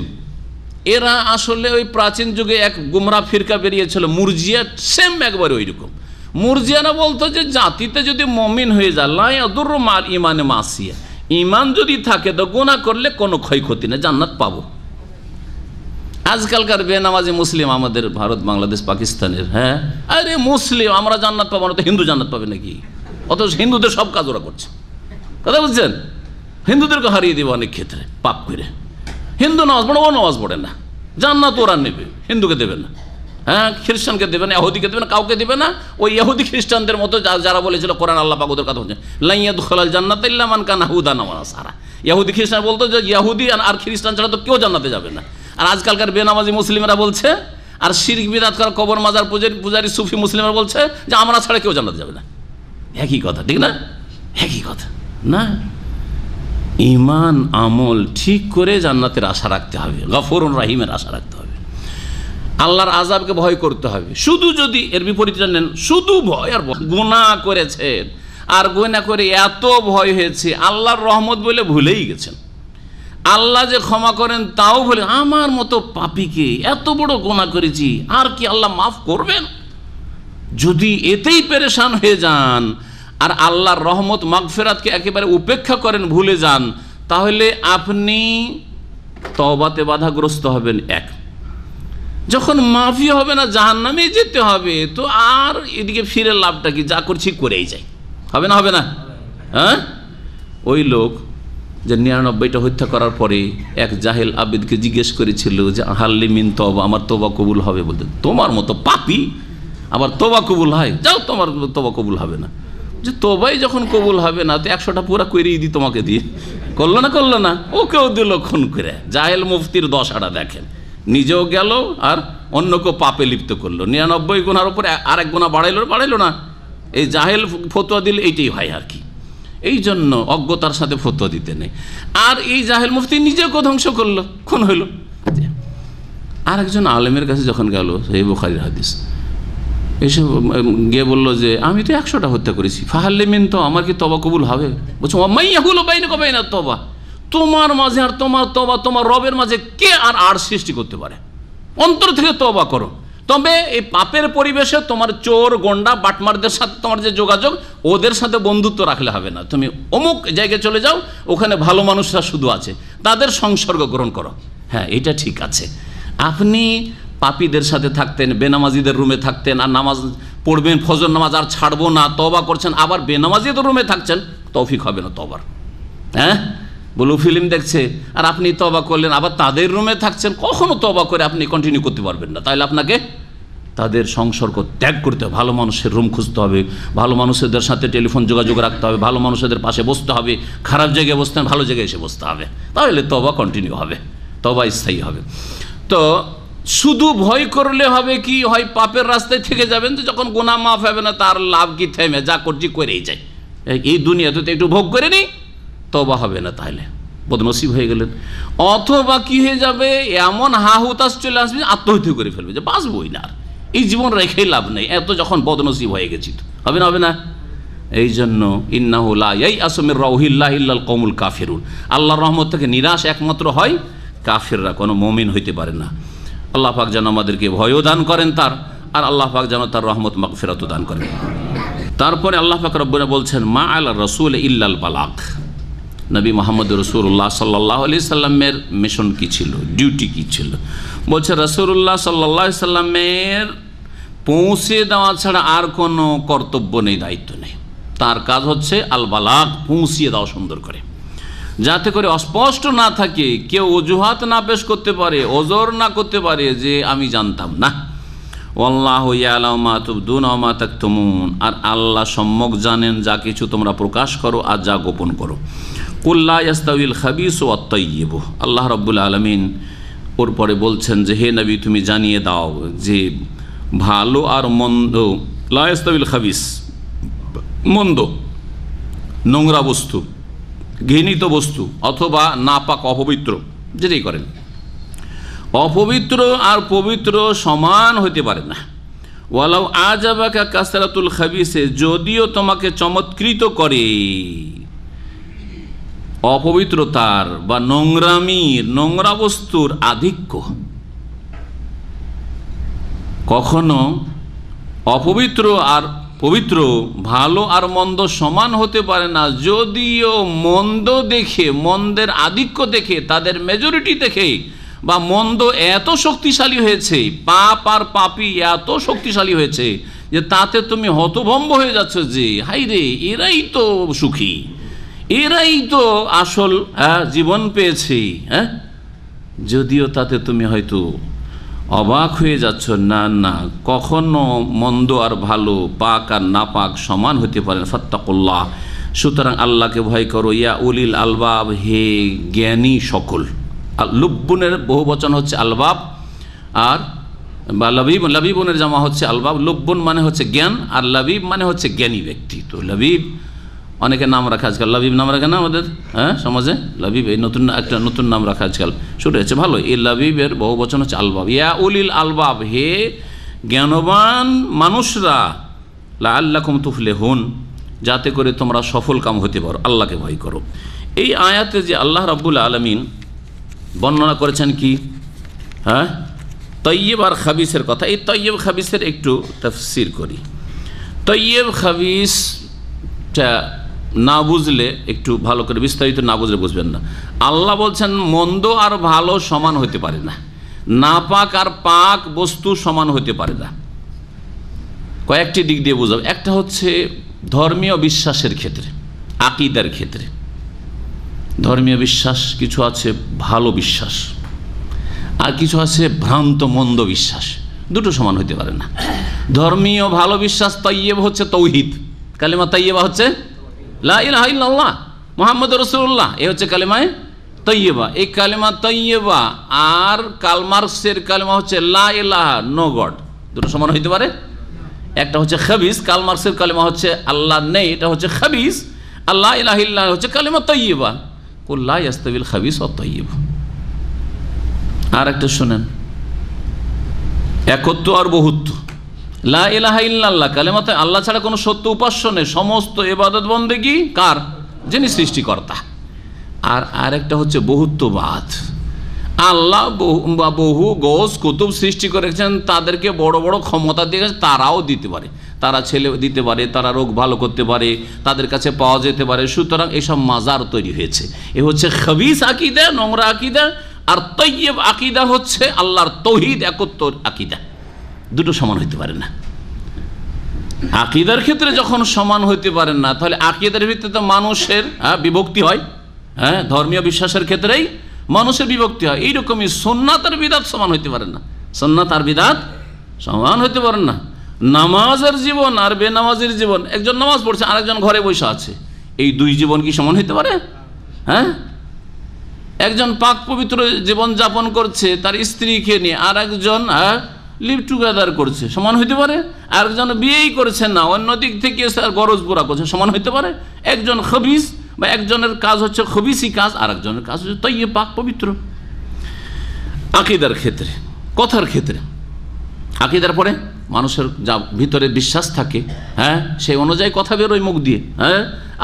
এরা আসলে ওই প্রাচীন যুগে এক গুমরা ফিরকা বেরিয়েছিল মুরজিয়া, সেম একবারে ওই রকম। মুরজিয়ারা বলতো যে জাতিতে যদি মমিন হয়ে যায় লা ইয়াদুররু মাল ঈমানে মাসিয়া, ঈমান যদি থাকে তো গুনাহ করলে কোনো ক্ষয়ক্ষতি নেই, জান্নাত পাবো। আজকালকার বেনামাজি মুসলিম আমাদের ভারত, বাংলাদেশ, পাকিস্তানের, হ্যাঁ, আরে মুসলিম আমরা জান্নাত পাবো না তো হিন্দু জান্নাত পাবে নাকি? অথচ হিন্দুদের সব কাজ ওরা করছে, কথা বুঝছেন? হিন্দুদেরকে হারিয়ে দেবে অনেক ক্ষেত্রে পাপ করে। হিন্দু নামাজ পড়ে, ও নামাজ পড়ে না, জান্নাত ওরা নেবে, হিন্দুকে দেবে না। হ্যাঁ, খ্রিস্টানকে দেবে না, ইহুদিকে দেবে না, কাউকে দেবে না। ওই ইহুদি খ্রিস্টানদের মতো যারা বলেছিল কোরআন আল্লাহ পাক ওদের কথা বলছে লা ইয়াদখুলুল জান্নাতা ইল্লা মান কানা হুদান ওয়া নাসারা। ইহুদি খ্রিস্টান বলতো যে ইহুদি আর খ্রিস্টান ছাড়া তো কেউ জান্নাতে যাবে না। আর আজকালকার বেনামাজি মুসলিমরা বলছে, আর শিরক বিদআত করা কবর মাজার পূজারী সুফি মুসলিমরা বলছে যে আমরা ছাড়া কেউ জান্নাতে যাবে না। একই কথা, ঠিক না? একই কথা না? ঈমান আমল ঠিক করে জান্নাতের আশা রাখতে হবে, গফুরুর রহিমের আশা রাখতে হবে, আল্লাহর আযাবকে ভয় করতে হবে। শুধু যদি এর বিপরীতটা নেন, শুধু ভয় আর গুনাহ করেছেন আর গুনাহ করে এত ভয় হয়েছে আল্লাহর রহমত বলে ভুলেই গেছেন। আল্লাহ যে ক্ষমা করেন তাও বলে, আমার মতো পাপীকে এত বড় গুনাহ করেছি আর কি আল্লাহ মাফ করবেন? যদি এতেই পেরেশান হয়ে যান আর আল্লাহর রহমত মাগফিরাতকে একেবারে উপেক্ষা করেন, ভুলে যান, তাহলে আপনি তওবাতে বাধাগ্রস্ত হবেন। এক, যখন মাফি হবে না, জাহান্নামে যেতে হবে, তো আর এদিকে ফিরে লাভটা কি? যা করছি করেই যাই, হবে না? হবে না? হ্যাঁ, ওই লোক যে 99টা হত্যা করার পরে এক জাহেল আবিদকে জিজ্ঞেস করেছিল যে হাল্লি মিন তওবা, আমার তওবা কবুল হবে? বলতে, তোমার মতো পাপী আবার তওবা কবুল হয়? যাও, তোমার তওবা কবুল হবে না। যে তওবাই যখন কবুল হবে না তো 100টা পুরা করেই দিই তোমাকে দিয়ে, করলো না? করলো না? ওকেও দিল খুন করে। জাহেল মুফতির দশাটা দেখেন, নিজেও গেল আর অন্যকেও পাপে লিপ্ত করলো। 99 গুনার উপরে আরেক গুনাহ বাড়াইলো না? এই জাহেল ফতোয়া দিলে এইটাই হয় আর কি। এই জন্য অজ্ঞতার সাথে ফতোয়া দিতে নেই। আর এই জাহেল মুফতি নিজেকে ধ্বংস করলো, খুন হইল। আর একজন আলেমের কাছে যখন গেল, সেই বুখারীর হাদিস, এসে গিয়ে বললো যে আমি তো 100টা হত্যা করেছি, ফাহাল্লি মিন তো, আমার কি তওবা কবুল হবে? বলছো মাইয়াহুলু বাইনাকা বাইনা তওবা, তোমার মাঝে আর তোমার তওবা, তোমার রবের মাঝে কে আর সৃষ্টি করতে পারে? অন্তর থেকে তওবা করো। তবে এই পাপের পরিবেশে তোমার চোর গন্ডা বাটমারদের সাথে তোমার যে যোগাযোগ, ওদের সাথে বন্ধুত্ব রাখলে হবে না। তুমি অমুক জায়গায় চলে যাও, ওখানে ভালো মানুষরা শুধু আছে, তাদের সংসর্গ গ্রহণ করো। হ্যাঁ, এটা ঠিক আছে। আপনি পাপীদের সাথে থাকতেন, বেনামাজিদের রুমে থাকতেন, আর নামাজ পড়বেন, ফজর নামাজ আর ছাড়বো না, তওবা করছেন, আবার বেনামাজিদের রুমে থাকছেন, তৌফিক হবে না তওবার। হ্যাঁ, ব্লু ফিল্ম দেখছে আর আপনি তওবা করলেন, আবার তাদের রুমে থাকছেন, কখনো তওবা করে আপনি কন্টিনিউ করতে পারবেন না। তাহলে আপনাকে তাদের সংসর্গ ত্যাগ করতে হবে, ভালো মানুষের রুম খুঁজতে হবে, ভালো মানুষদের সাথে টেলিফোন যোগাযোগ রাখতে হবে, ভালো মানুষদের পাশে বসতে হবে, খারাপ জায়গায় বসতে ভালো জায়গায় এসে বসতে হবে, তাহলে তওবা কন্টিনিউ হবে, তওবা স্থায়ী হবে। তো শুধু ভয় করলে হবে কি, হয় পাপের রাস্তায় থেকে যাবেন, যে যখন গুনাহ মাফ হবে না তার লাভ কি, থেমে যা করছি করেই যায়, এই দুনিয়াতে তো একটু ভোগ করে নি, তওবা হবে না, তাহলে বদনসিব হয়ে গেলেন। অথবা কি হয়ে যাবে, এমন হাহুতাশ চলে আসবে আত্মহত্যা করে ফেলবে, যে বাঁচবই না, আর এই জীবন রেখেই লাভ নেই, এত যখন বদনসিব হয়ে গেছি তো হবে না, হবে না। এই জন্য ইন্নাহু লা ইয়াইআসু মির রাউহিল্লাহি ইল্লাল কওমুল কাফিরুন, আল্লাহর রহমত থেকে নিরাশ একমাত্র হয় কাফিররা, কোনো মুমিন হইতে পারে না। আল্লাহ পাক যেন আমাদেরকে ভয়ও দান করেন তার, আর আল্লাহ পাক যেন তার রহমত মাগফিরাতও দান করেন। তারপরে আল্লাহ পাক রব্বুনা বলছেন, মা আলা রাসূল ইল্লাল বালাগ, নবী মুহাম্মদ রাসূলুল্লাহ সাল্লাল্লাহু আলাইহি সাল্লামের মিশন কি ছিল, ডিউটি কি ছিল? বলছে রাসূলুল্লাহ সাল্লাল্লাহু আলাইহি সাল্লামের পৌঁছে দেওয়া ছাড়া আর কোনো কর্তব্য নেই, দায়িত্ব নেই। তার কাজ হচ্ছে আল বালাগ, পৌঁছিয়ে দেওয়া সুন্দর করে, যাতে করে অস্পষ্ট না থাকে, কেউ অজুহাত না পেশ করতে পারে, ওজর না করতে পারে যে আমি জানতাম না। ওয়াল্লাহু ইয়ালামু মা তুবদুনা ওয়া মা তাকতুমুন, আর আল্লাহ সম্যক জানেন যা কিছু তোমরা প্রকাশ করো আর যা গোপন করো। কুল লা ইয়াস্তাউইল খাবিসু ওয়াত তাইয়্যিবু, আল্লাহ রাব্বুল আলামিন ওর পরে বলছেন যে হে নবী তুমি জানিয়ে দাও যে ভালো আর মন্দ, লা ইয়াস্তাউইল খাবিস মন্দ, নোংরা বস্তু, ঘৃণিত বস্তু, অথবা নাপাক অপবিত্র, যেটাই করেন, অপবিত্র আর পবিত্র সমান হতে পারে না। ওয়ালাউ আজাবাকা কাসরাতুল খাবিসে, যদিও তোমাকে চমৎকৃত করে অপবিত্রতার বা নোংরামির, নোংরা বস্তুর আধিক্য। কখনো অপবিত্র আর পবিত্র, ভালো আর মন্দ সমান হতে পারে না, যদিও মন্দ দেখে, মন্দের আধিক্য দেখে, তাদের মেজরিটি দেখে, বা মন্দ এত শক্তিশালী হয়েছে, পাপ আর পাপী এত শক্তিশালী হয়েছে যে তাতে তুমি হতভম্ব হয়ে যাচ্ছ যে হাই রে, এরাই তো সুখী, এরাই তো আসল জীবন পেয়েছে, যদিও তাতে তুমি হয়তো অবাক হয়ে যাচ্ছ। না না, কখনো মন্দ আর ভালো, পাক আর নাপাক সমান হতে পারে না। ফাত্তাকুল্লাহ, সুতরাং আল্লাহকে ভয় করো। ইয়া উলিল আলবাব, হে জ্ঞানী সকল। লুব্বুনের বহু বচন হচ্ছে আলবাব, আর বা লবিব, লবিবনের জামা হচ্ছে আলবাব। লুব্বুন মানে হচ্ছে জ্ঞান, আর লবিব মানে হচ্ছে জ্ঞানী ব্যক্তি। তো লবিব অনেকে নাম রাখা আজকাল, লবিব নাম রাখে না আমাদের সমাজে, লবিব এই নতুন একটা নতুন নাম রাখা আজকাল শুরু হয়েছে, ভালো। এই লবিবের বহু বচন হচ্ছে আলবাব। ইয়া উলিল আলবাব, হে জ্ঞানবান মানুষরা, লাআল্লাকুম তুফলিহুন, যাতে করে তোমরা সফল কাম হতে পারো, আল্লাহকে ভয় করো। এই আয়াতে যে আল্লাহ রাব্বুল আলামিন বর্ণনা করেছেন কি, তৈয়ব আর খাবিসের কথা। এই তৈয়ব খাবিসের একটু তাফসীর করি। তৈয়ব খাবিসটা না বুঝলে, একটু ভালো করে বিস্তারিত না বুঝলে বুঝবেন না। আল্লাহ বলছেন মন্দ আর ভালো সমান হতে পারে না, নাপাক আর পাক বস্তু সমান হতে পারে না। কয়েকটি দিক দিয়ে বুঝাবো। একটা হচ্ছে ধর্মীয় বিশ্বাসের ক্ষেত্রে, আকীদার ক্ষেত্রে। ধর্মীয় বিশ্বাস কিছু আছে ভালো বিশ্বাস, আর কিছু আছে ভ্রান্ত মন্দ বিশ্বাস, দুটো সমান হতে পারে না। ধর্মীয় ভালো বিশ্বাস তৈয়ব হচ্ছে তৌহিদ, কালিমা তৈয়বা হচ্ছে লা ইলাহা ইল্লাল্লাহ মুহাম্মাদুর রাসূলুল্লাহ, এই হচ্ছে কালিমায়ে তৈয়বা। এই কালিমা তৈয়বা আর কার্ল মার্কসের কালিমা হচ্ছে লা ইলাহা, নো গড, দুটো সমান হইতে পারে? একটা হচ্ছে খাবিস, কার্ল মার্কসের কালিমা হচ্ছে আল্লাহ নেই, এটা হচ্ছে খাবিস। আল্লাহ ইলাহা ইল্লাল্লাহ হচ্ছে কালিমা তৈয়বা। কুল লা ইয়াস্তাবিল খাবিস ওয়াত তাইয়্যিব। আর একটা শুনেন, একত্ব আর বহুত্ব। লা ইলাহা ইল্লাল্লাহ কালেমাতে আল্লাহ ছাড়া কোনো সত্য উপাস্য নেই, সমস্ত ইবাদত বন্দেগী কার? যিনি সৃষ্টিকর্তা। আর আরেকটা হচ্ছে বহুত্ববাদ। আল্লাহ বহু গোস কুতুব সৃষ্টি করেছেন, তাদেরকে বড় বড় ক্ষমতা দিয়েছে, তারাও দিতে পারে, তারা ছেলে দিতে পারে, তারা রোগ ভালো করতে পারে, তাদের কাছে পাওয়া যেতে পারে। সুতরাং এসব মাজার তৈরি হয়েছে। এ হচ্ছে খাবিস আকীদা, নোংরা আকীদা। আর তৈয়ব আকীদা হচ্ছে আল্লাহর তৌহিদ, একত্ব আকীদা। দুটো সমান হইতে পারে না। আকীদার ক্ষেত্রে যখন সমান হইতে পারেন না, তাহলে আকীদার ভিত্তিতে মানুষের বিভক্তি হয়। ধর্মীয় বিশ্বাসের ক্ষেত্রেই মানুষের বিভক্তি হয়। এইরকমই সুন্নাত আর বিদআত সমান হইতে পারেন না। সুন্নাত আর বিদআত সমান হইতে পারেন না। নামাজের জীবন আর বেনামাজের জীবন, একজন নামাজ পড়ছে, আরেকজন ঘরে বসে আছে, এই দুই জীবন কি সমান হইতে পারে? একজন পাক পবিত্র জীবন যাপন করছে তার স্ত্রীকে নিয়ে, আর একজন লিভ টুগেদার করছে, সমান হইতে পারে? আরেকজন বিয়েই করছে না, অন্য দিক থেকে তার গরজ পুরা করছে, সমান হইতে পারে? একজন খবিস বা একজনের কাজ হচ্ছে খবিসি কাজ, আর একজনের কাজ হচ্ছে তৈয়ে পাক পবিত্র। আকীদার ক্ষেত্রে, কথার ক্ষেত্রে, আকীদার পরে মানুষের যা ভিতরে বিশ্বাস থাকে, সেই অনুযায়ী কথা বেরোয় মুখ দিয়ে।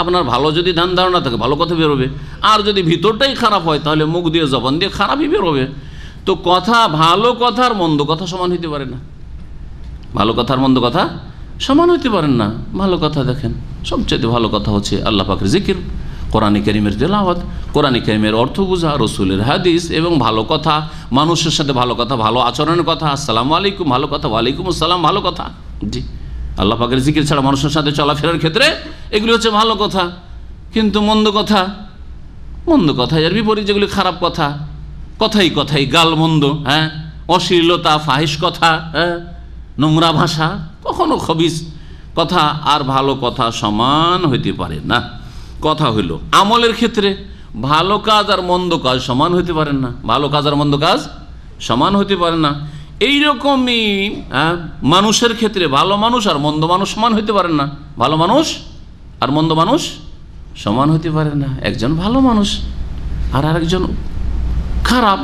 আপনার ভালো যদি ধ্যান ধারণা থাকে ভালো কথা বেরোবে, আর যদি ভিতরটাই খারাপ হয় তাহলে মুখ দিয়ে জবান দিয়ে খারাপই বেরোবে। তো কথা, ভালো কথার মন্দ কথা সমান হইতে পারে না, ভালো কথার মন্দ কথা সমান হইতে পারেন না। ভালো কথা দেখেন, সবচেয়ে ভালো কথা হচ্ছে আল্লাহ পাকের জিকির, কোরআনে কারীমের তেলাওয়াত, কোরআনে কারীমের অর্থ বোঝা, রসুলের হাদিস, এবং ভালো কথা, মানুষের সাথে ভালো কথা, ভালো আচরণের কথা, আসসালামু আলাইকুম ভালো কথা, ওয়ালাইকুম আসসালাম ভালো কথা। জি, আল্লাহ পাকের জিকির ছাড়া মানুষের সাথে চলাফেরার ক্ষেত্রে এগুলি হচ্ছে ভালো কথা। কিন্তু মন্দ কথা, মন্দ কথা এর বিপরীত যেগুলি খারাপ কথা, কথাই কথাই গাল মন্দ, অশ্লীলতা, ফাহিশ কথা, নোংরা ভাষা, কখনো খবিস কথা আর ভালো কথা সমান হইতে পারে না। কথা হইল আমলের ক্ষেত্রে, ভালো কাজ আর মন্দ কাজ সমান হইতে পারেন না, ভালো কাজ আর মন্দ কাজ সমান হইতে পারে না। এইরকমই মানুষের ক্ষেত্রে ভালো মানুষ আর মন্দ মানুষ সমান হইতে পারেন না, ভালো মানুষ আর মন্দ মানুষ সমান হইতে পারে না। একজন ভালো মানুষ আর আরেকজন খারাপ,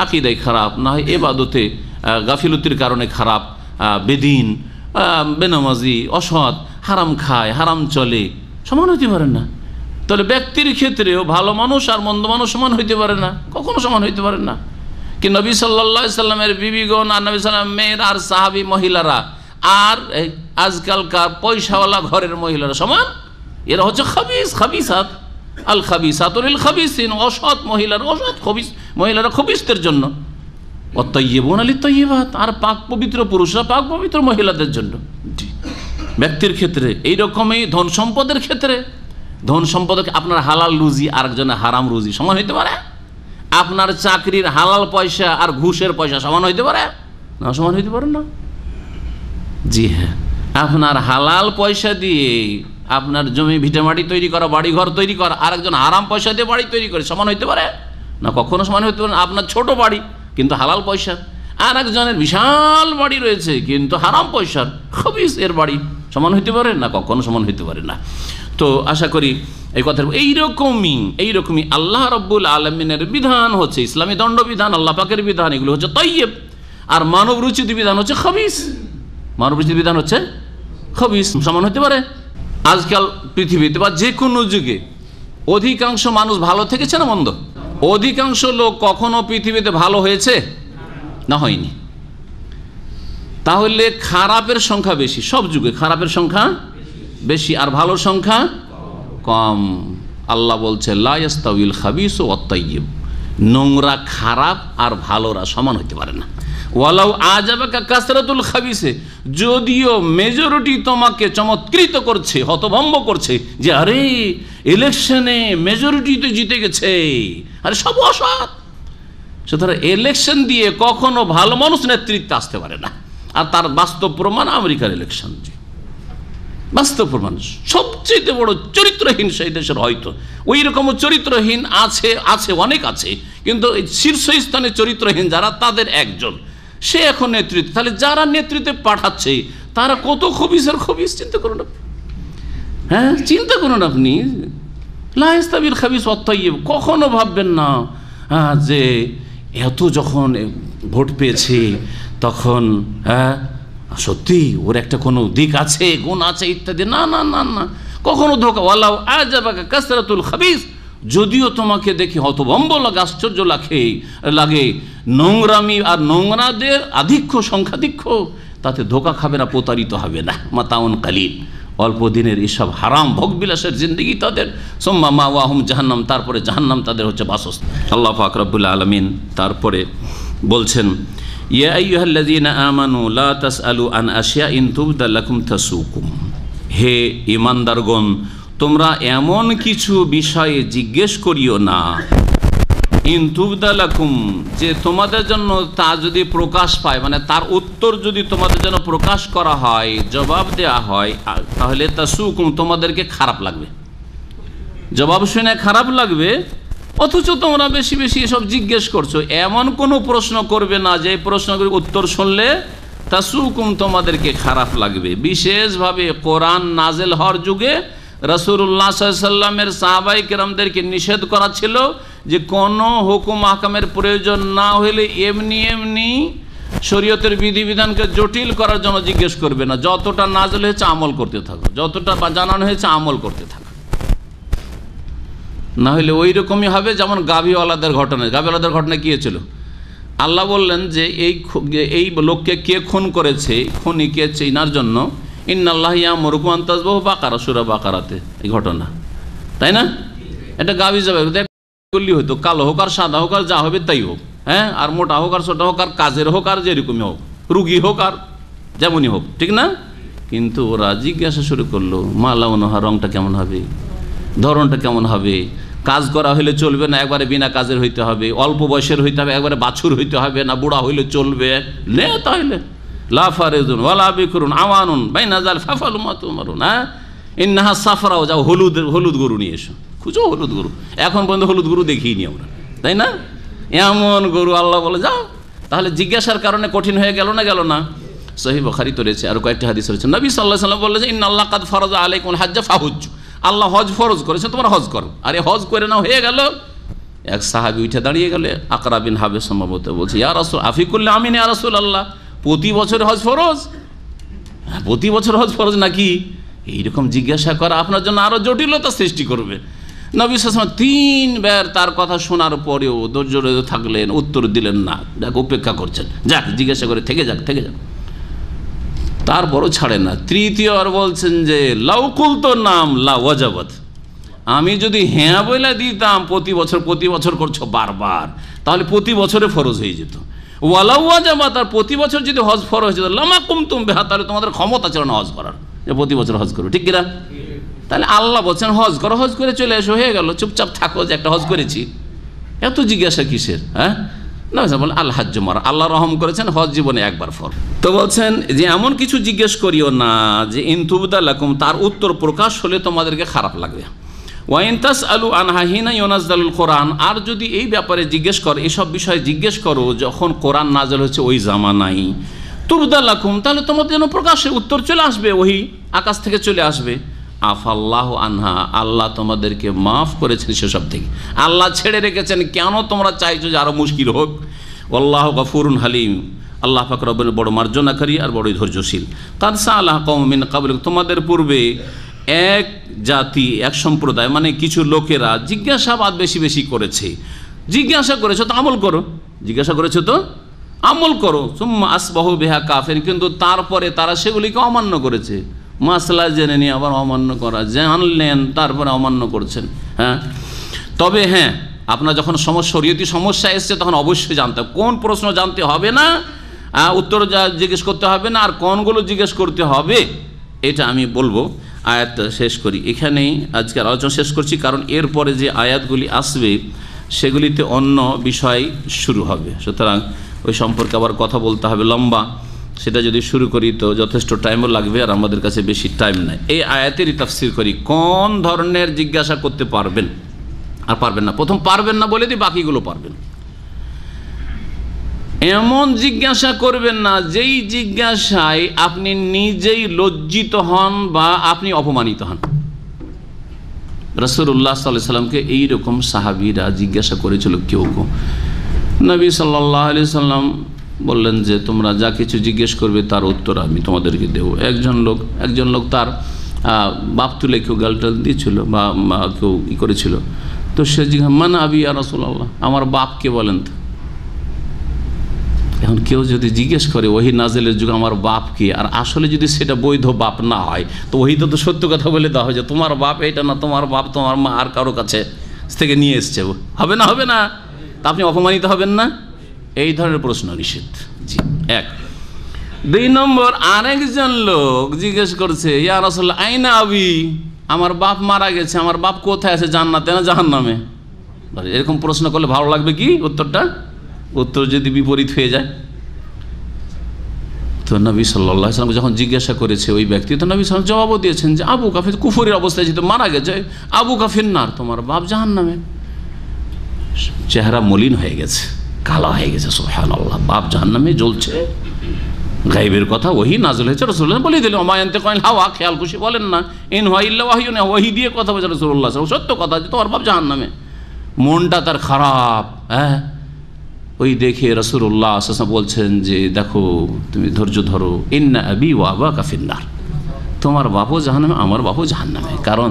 আকীদায় খারাপ, না হয় এবাদতে গাফিলতির কারণে খারাপ, বেদিন, বেনামাজি, অসৎ, হারাম খায়, হারাম চলে, সমান হইতে পারেন না। তাহলে ব্যক্তির ক্ষেত্রেও ভালো মানুষ আর মন্দ মানুষ সমান হইতে পারে না, কখনো সমান হইতে পারে না। কি নবী সাল্লাল্লাহু আলাইহি সাল্লামের বিবিগণ আর নবী সাল্লাম মেয়ের আর সাহাবী মহিলারা আর আজকালকার পয়সাওয়ালা ঘরের মহিলারা সমান? এরা হচ্ছে খাবিস, খাবিসাত, আল খাবিসাতু লিল খাবিসিন, অসৎ মহিলারা, অসৎ খবিস মহিলারা খবিসদের জন্য, ওয়াত-তাইয়্যিবুনা লিত-তাইয়্যিবাত, আর পাক পবিত্র পুরুষরা পাক পবিত্র মহিলাদের জন্য। ব্যক্তির ক্ষেত্রে এইরকমই, ধন সম্পদের ক্ষেত্রে, ধন সম্পদকে আপনার হালাল রুজি আর একজনের হারাম রুজি সমান হইতে পারে? আপনার চাকরির হালাল পয়সা আর ঘুষের পয়সা সমান হইতে পারে না? সমান হইতে পারে না। জি হ্যাঁ, আপনার হালাল পয়সা দিয়ে আপনার জমি ভিটেমাটি তৈরি করা, বাড়ি ঘর তৈরি করা, আর একজন হারাম পয়সা দিয়ে বাড়ি তৈরি করে, সমান হইতে পারে না? কখনো সমান হইতে পারে না। আপনার ছোট বাড়ি কিন্তু হালাল পয়সা, আর একজনের বিশাল বাড়ি রয়েছে কিন্তু হারাম পয়সার, খবিস এর বাড়ি, সমান হইতে পারে না? কখনো সমান হইতে পারে না। তো আশা করি এই কথা এইরকমই আল্লাহ রাব্বুল আলামিনের বিধান হচ্ছে ইসলামী দণ্ডবিধান, আল্লাহ পাকের বিধান, এগুলো হচ্ছে তাইয়্যিব, আর মানব রুচিত বিধান হচ্ছে খবিস, মানব রুচিত বিধান হচ্ছে খবিস। সমান হতে পারে? আজকাল পৃথিবীতে বা যে কোনো যুগে অধিকাংশ মানুষ ভালো থেকেছে না মন্দ? অধিকাংশ লোক কখনো পৃথিবীতে ভালো হয়েছে না হয়নি? তাহলে খারাপের সংখ্যা বেশি, সব যুগে খারাপের সংখ্যা বেশি আর ভালোর সংখ্যা কম। আল্লাহ বলছে লা ইয়াস্তাউইল খাবিসু ওয়াত-তাইয়্যিব, নোংরা খারাপ আর ভালোরা সমান হতে পারে না। ওয়ালাউ আজাবাকা কাসরাতুল খাবিসে, যদিও মেজরিটি তোমাকে চমৎকৃত করছে, হতভম্ব করছে যে আরে ইলেকশনে মেজরিটি তো জিতে গেছে, আরে সব অসৎ। সুতরাং ইলেকশন দিয়ে কখনো ভালো মানুষ নেতৃত্বে আসতে পারে না। আর তার বাস্তব প্রমাণ আমেরিকার ইলেকশন, বাস্তব প্রমাণ। সবচেয়ে বড় চরিত্রহীন সেই দেশের, হয়তো ওই রকম চরিত্রহীন আছে অনেক আছে, কিন্তু শীর্ষস্থানে চরিত্রহীন যারা, তাদের একজন, সে এখন নেতৃত্ব। তাহলে যারা নেতৃত্বে পাঠাচ্ছে তারা কত খবিসের খবিস, চিন্তা করুন। চিন্তা করুন আপনি, লা ইয়াস্তাবিল খাবিস ওয়াত-তাইয়্যিব, কখনো ভাববেন না যে এত যখন ভোট পেয়েছে তখন সত্যি ওর একটা কোনো দিক আছে, গুণ আছে ইত্যাদি, না না না না, কখনো ধোকা। ওয়ালাউ আজাবাকা কাসরাতুল খাবিস, যদিও তোমাকে দেখে হতভম্ব লাগে, আশ্চর্য লাগে নোংরামি আর নোংরাদের আধিক্য, সংখ্যাধিক্য, তাতে ধোকা খাবে না, প্রতারিত হবে না। মাতাউন কালিল, অল্প দিনের এসব হারাম ভোগবিলাসের জিন্দগি তাদের, সুম্মা মাওয়াহুম জাহান্নাম, তারপরে জাহান্নাম তাদের হচ্ছে বাসস্থান। আল্লাহ পাক রব্বুল আলামিন তারপরে বলছেন ইয়া আইয়ুহাল্লাযীনা আমানু লা তাসআলু আন আশিয়াইন তুবদা লাকুম তাসুকুম, হে ঈমানদারগণ, তোমরা এমন কিছু বিষয়ে জিজ্ঞেস করিও না, ইন তুবদা লাকুম, যে তোমাদের জন্য তা যদি প্রকাশ পায়, মানে তার উত্তর যদি তোমাদের জন্য প্রকাশ করা হয়, জবাব দেয়া হয়, তাহলে তাসুকুম, তোমাদেরকে খারাপ লাগবে। জবাব শুনে খারাপ লাগবে, অথচ তোমরা বেশি বেশি এসব জিজ্ঞেস করছো। এমন কোনো প্রশ্ন করবে না যে প্রশ্নগুলির উত্তর শুনলে তাসুকুম তোমাদেরকে খারাপ লাগবে। বিশেষভাবে কোরআন নাজেল হওয়ার যুগে রাসূলুল্লাহ সাল্লাল্লাহু আলাইহি ওয়াসাল্লামের সাহাবাই কেরামদেরকে নিষেধ করা ছিল যে কোনো হুকুম আহকামের প্রয়োজন না হলে এমনি এমনি শরীয়তের বিধিবিধানকে জটিল করার জন্য জিজ্ঞেস করবে না। যতটা নাজেল হয়েছে আমল করতে থাকো, যতটা জানানো হয়েছে আমল করতে থাকো, না হলে ওই রকমই হবে যেমন গাভীওয়ালাদের ঘটনা। গাভীওয়ালাদের ঘটনা কী হয়েছিল? আল্লাহ বললেন যে এই লোককে কে খুন করেছে, খুনিকে চেনার জন্য ইন্নাল্লাহ ইয়ামুরুকুম আন তাযবাহু বাকারা, সূরা বাকারাতে এই ঘটনা, তাই না? এটা গাভী যাবে করলি হয়তো, কালো হোক আর সাদা হোক আর যা হবে তাই হোক, হ্যাঁ, আর মোটা হোক আর ছোটা হোক আর কাজের হোক আর যেরকমই হোক, রুগী হোক আর যেমনই হোক, ঠিক না? কিন্তু ওরা জিজ্ঞাসা শুরু করলো মালাউনহা, রংটা কেমন হবে, ধরনটা কেমন হবে, কাজ করা হইলে চলবে না একবারে বিনা কাজের হইতে হবে, অল্প বয়সের হইতে হবে, একবারে বাছুর হইতে হবে না বুড়া হইলে চলবে, নে তাহলে লা ফারিজুন ওয়ালা বিকরুন আওয়ানুন বাইনা যাল ফাফালু মা তুমারুন, হ্যাঁ, ইন্নাহা সাফরাও, যাও হলুদ গরু নিয়ে এসো, খুঁজো হলুদ গরু। এখন পর্যন্ত হলুদ গরু দেখিনি আমরা, তাই না? এমন গরু আল্লাহ বলে যাও। তাহলে জিজ্ঞাসার কারণে কঠিন হয়ে গেল না? গেল না? সহিহ বুখারীতে রয়েছে, আর কয়েকটি হাদিস রয়েছে, নবী সাল্লাল্লাহু আলাইহি ওয়াসাল্লাম বললেন ইন্নাল্লাহ কাদ ফারাজা আলাইকুমুল হাজ্জা ফাহুজ্জু, আল্লাহ হজ ফরজ করেছেন, তোমরা হজ করো। আরে হজ করে নাও, হয়ে গেল। এক সাহাবী উঠে দাঁড়িয়ে গেলে, আকরা বিন হাবেস সম্ভবত, বলছে ইয়া রাসূল আফিকুল্লি আমিন ইয়া রাসূলুল্লাহ, প্রতি বছর হজ ফরজ? প্রতি বছর হজ ফরজ নাকি? এইরকম জিজ্ঞাসা করা আপনার জন্য আরো জটিলতা সৃষ্টি করবে। নবী সাল্লাল্লাহু আলাইহি ওয়াসাল্লাম 3 বার তার কথা শোনার পরেও ধৈর্য ধরে থাকলেন, উত্তর দিলেন না, দেখ উপেক্ষা করছেন, যাক জিজ্ঞাসা করে থেকে যাক। তারপরও ছাড়ে না। তৃতীয়বার বলছেন যে লাউকুল তো নাম লা ওয়াজাবাত, আমি যদি হ্যাঁ বলে দিতাম প্রতি বছর করছো বারবার, তাহলে প্রতি বছরে ফরজ হয়ে যেত। ওয়ালা ওয়াজাবাত, আর প্রতি বছর যদি হজ ফরজ হয়ে যেত লামা কুমতুম বিহা, তাহলে তোমাদের ক্ষমতা ছিল না হজ করার, যে প্রতি বছর হজ করো, ঠিক কিনা? তাহলে আল্লাহ বলছেন হজ করো, হজ করে চলে এসো, হয়ে গেল, চুপচাপ থাকো যে একটা হজ করেছি। এত জিজ্ঞাসা কিসের? হ্যাঁ, না বলে আল হাজ্জু মারা, আল্লাহ রহম করেছেন হজ জীবনে একবার ফরজ। তো বলছেন যে এমন কিছু জিজ্ঞেস করিও না যে ইন তুবদা লাকুম, তার উত্তর প্রকাশ হলে তোমাদেরকে খারাপ লাগবে। ওয়াইন তাসআলু আনহা হিনা ইউনাজ্জালুল কোরআন, আর যদি এই ব্যাপারে জিজ্ঞেস করো, এসব বিষয়ে জিজ্ঞেস করো যখন কোরআন নাযিল হচ্ছে ওই জামানায়, তুবদা লাকুম, তাহলে তোমাদের জন্য প্রকাশে উত্তর চলে আসবে, ওহী আকাশ থেকে চলে আসবে। আফাল্লাহু আনহা, আল্লাহ তোমাদেরকে মাফ করেছেন সেসব থেকে, আল্লাহ ছেড়ে রেখেছেন। কেন তোমরা চাইছো যে আরো মুশকিল হোক? আল্লাহু গফুরুন হালিম, আল্লাহ পাক রব্বুল বড় মার্জনাকারী আর বড়ই ধৈর্যশীল। কাদ সাআলা কওমুম মিন ক্বাবলিকুম, তোমাদের পূর্বে এক জাতি, এক সম্প্রদায়, মানে কিছু লোকেরা জিজ্ঞাসাবাদ বেশি করেছে। জিজ্ঞাসা করেছো তো আমল করো, জিজ্ঞাসা করেছো তো আমল করো। সুম্মা আসবাহু বিহা কাফির, কিন্তু তারপরে তারা সেগুলিকে অমান্য করেছে। মাসলা জেনে নিয়ে আবার অমান্য করা, জানলেন তারপরে অমান্য করছেন। হ্যাঁ, তবে হ্যাঁ, আপনার যখন শরীয়তি সমস্যা এসছে তখন অবশ্যই জানতে হবে, কোন প্রশ্ন জানতে হবে না, উত্তর জিজ্ঞেস করতে হবে না, আর কোনগুলো জিজ্ঞেস করতে হবে এটা আমি বলবো। আয়াত শেষ করি, এখানেই আজকের আলোচনা শেষ করছি, কারণ এরপরে যে আয়াতগুলি আসবে সেগুলিতে অন্য বিষয় শুরু হবে, সুতরাং ওই সম্পর্কে আবার কথা বলতে হবে লম্বা। সেটা যদি শুরু করি তো যথেষ্ট টাইমও লাগবে, আর আমাদের কাছে বেশি টাইম নাই। এই আয়াতেরই তাফসীর করি, কোন ধরনের জিজ্ঞাসা করতে পারবেন আর পারবেন না। প্রথম পারবেন না বলে দিই, বাকিগুলো পারবেন। এমন জিজ্ঞাসা করবেন না যেই জিজ্ঞাসায় আপনি নিজেই লজ্জিত হন বা আপনি অপমানিত হন। রাসূলুল্লাহ সাল্লাল্লাহু আলাইহি সাল্লামকে এইরকম সাহাবীরা জিজ্ঞাসা করেছিল কেউ। নবী সাল্লাল্লাহু আলাইহি সাল্লাম বললেন যে তোমরা যা কিছু জিজ্ঞেস করবে তার উত্তর আমি তোমাদেরকে দেব। একজন লোক তার বাপ তুলে কেউ গালটাল দিয়েছিল বা কেউ করেছিল, তো সে জিজ্ঞাসা মান আবি ইয়া রাসূলুল্লাহ, আমার বাপকে বলেন তো। এখন কেউ যদি জিজ্ঞেস করে ওহী নাজিলের যুগে আমার বাপ কি, আর আসলে যদি সেটা বৈধ বাপ না হয়, তো ওহীতে তো সত্য কথা বলে দেওয়া হয় যে তোমার বাপ এটা না, তোমার বাপ তোমার মা আর কারো কাছে থেকে নিয়ে এসছে, হবে না? হবে না? তা আপনি অপমানিত হবেন না? এই ধরনের প্রশ্ন নিষেধ। জি, এক। 2 নম্বর, আরেকজন লোক জিজ্ঞেস করছে ইয়া রাসূলুল্লাহ আইনা আবি, আমার বাপ মারা গেছে, আমার বাপ কোথায় আছে, জান্নাতে না জাহান্নামে? এরকম প্রশ্ন করলে ভালো লাগবে কি উত্তরটা? উত্তর যদি বিপরীত হয়ে যায়। তো নবী সাল্লাল্লাহু আলাইহি ওয়াসাল্লাম যখন জিজ্ঞাসা করেছে ওই ব্যক্তি, তো নবী সাল্লাল্লাহু আলাইহি ওয়াসাল্লাম জবাবও দিয়েছেন যে আবু কাফির কুফরের অবস্থায় যেহেতু মারা গেছে, আবু কাফির নার, তোমার বাপ জাহান্নামে। চেহারা মলিন হয়ে গেছে, কালো হয়ে গেছে। সুবহানাল্লাহ, বাপ জাহান্নামে জ্বলছে। গায়েবের কথা ওহী নাযিল হয়েছে, রাসূলুল্লাহ বলে দিলেন ওমা ইয়ানতিকু আনিল হাওয়া, খেয়াল খুশি বলেন না, ইন হুয়া ইল্লা ওয়াহয়ুন, ওহী দিয়ে কথা বলেছেন রাসূলুল্লাহ। সত্য কথা যে তোমার বাপ জাহান্নামে। মনটা তার খারাপ। হ্যাঁ, ওই দেখে রাসূলুল্লাহ সাল্লাল্লাহু আলাইহি ওয়াসাল্লাম বলছেন যে দেখো তুমি ধৈর্য ধরো, ইন্না আবি ওয়া আবাকা ফিন্নার, তোমার বাপও জাহান্নামে আমার বাপও জাহান্নামে। কারণ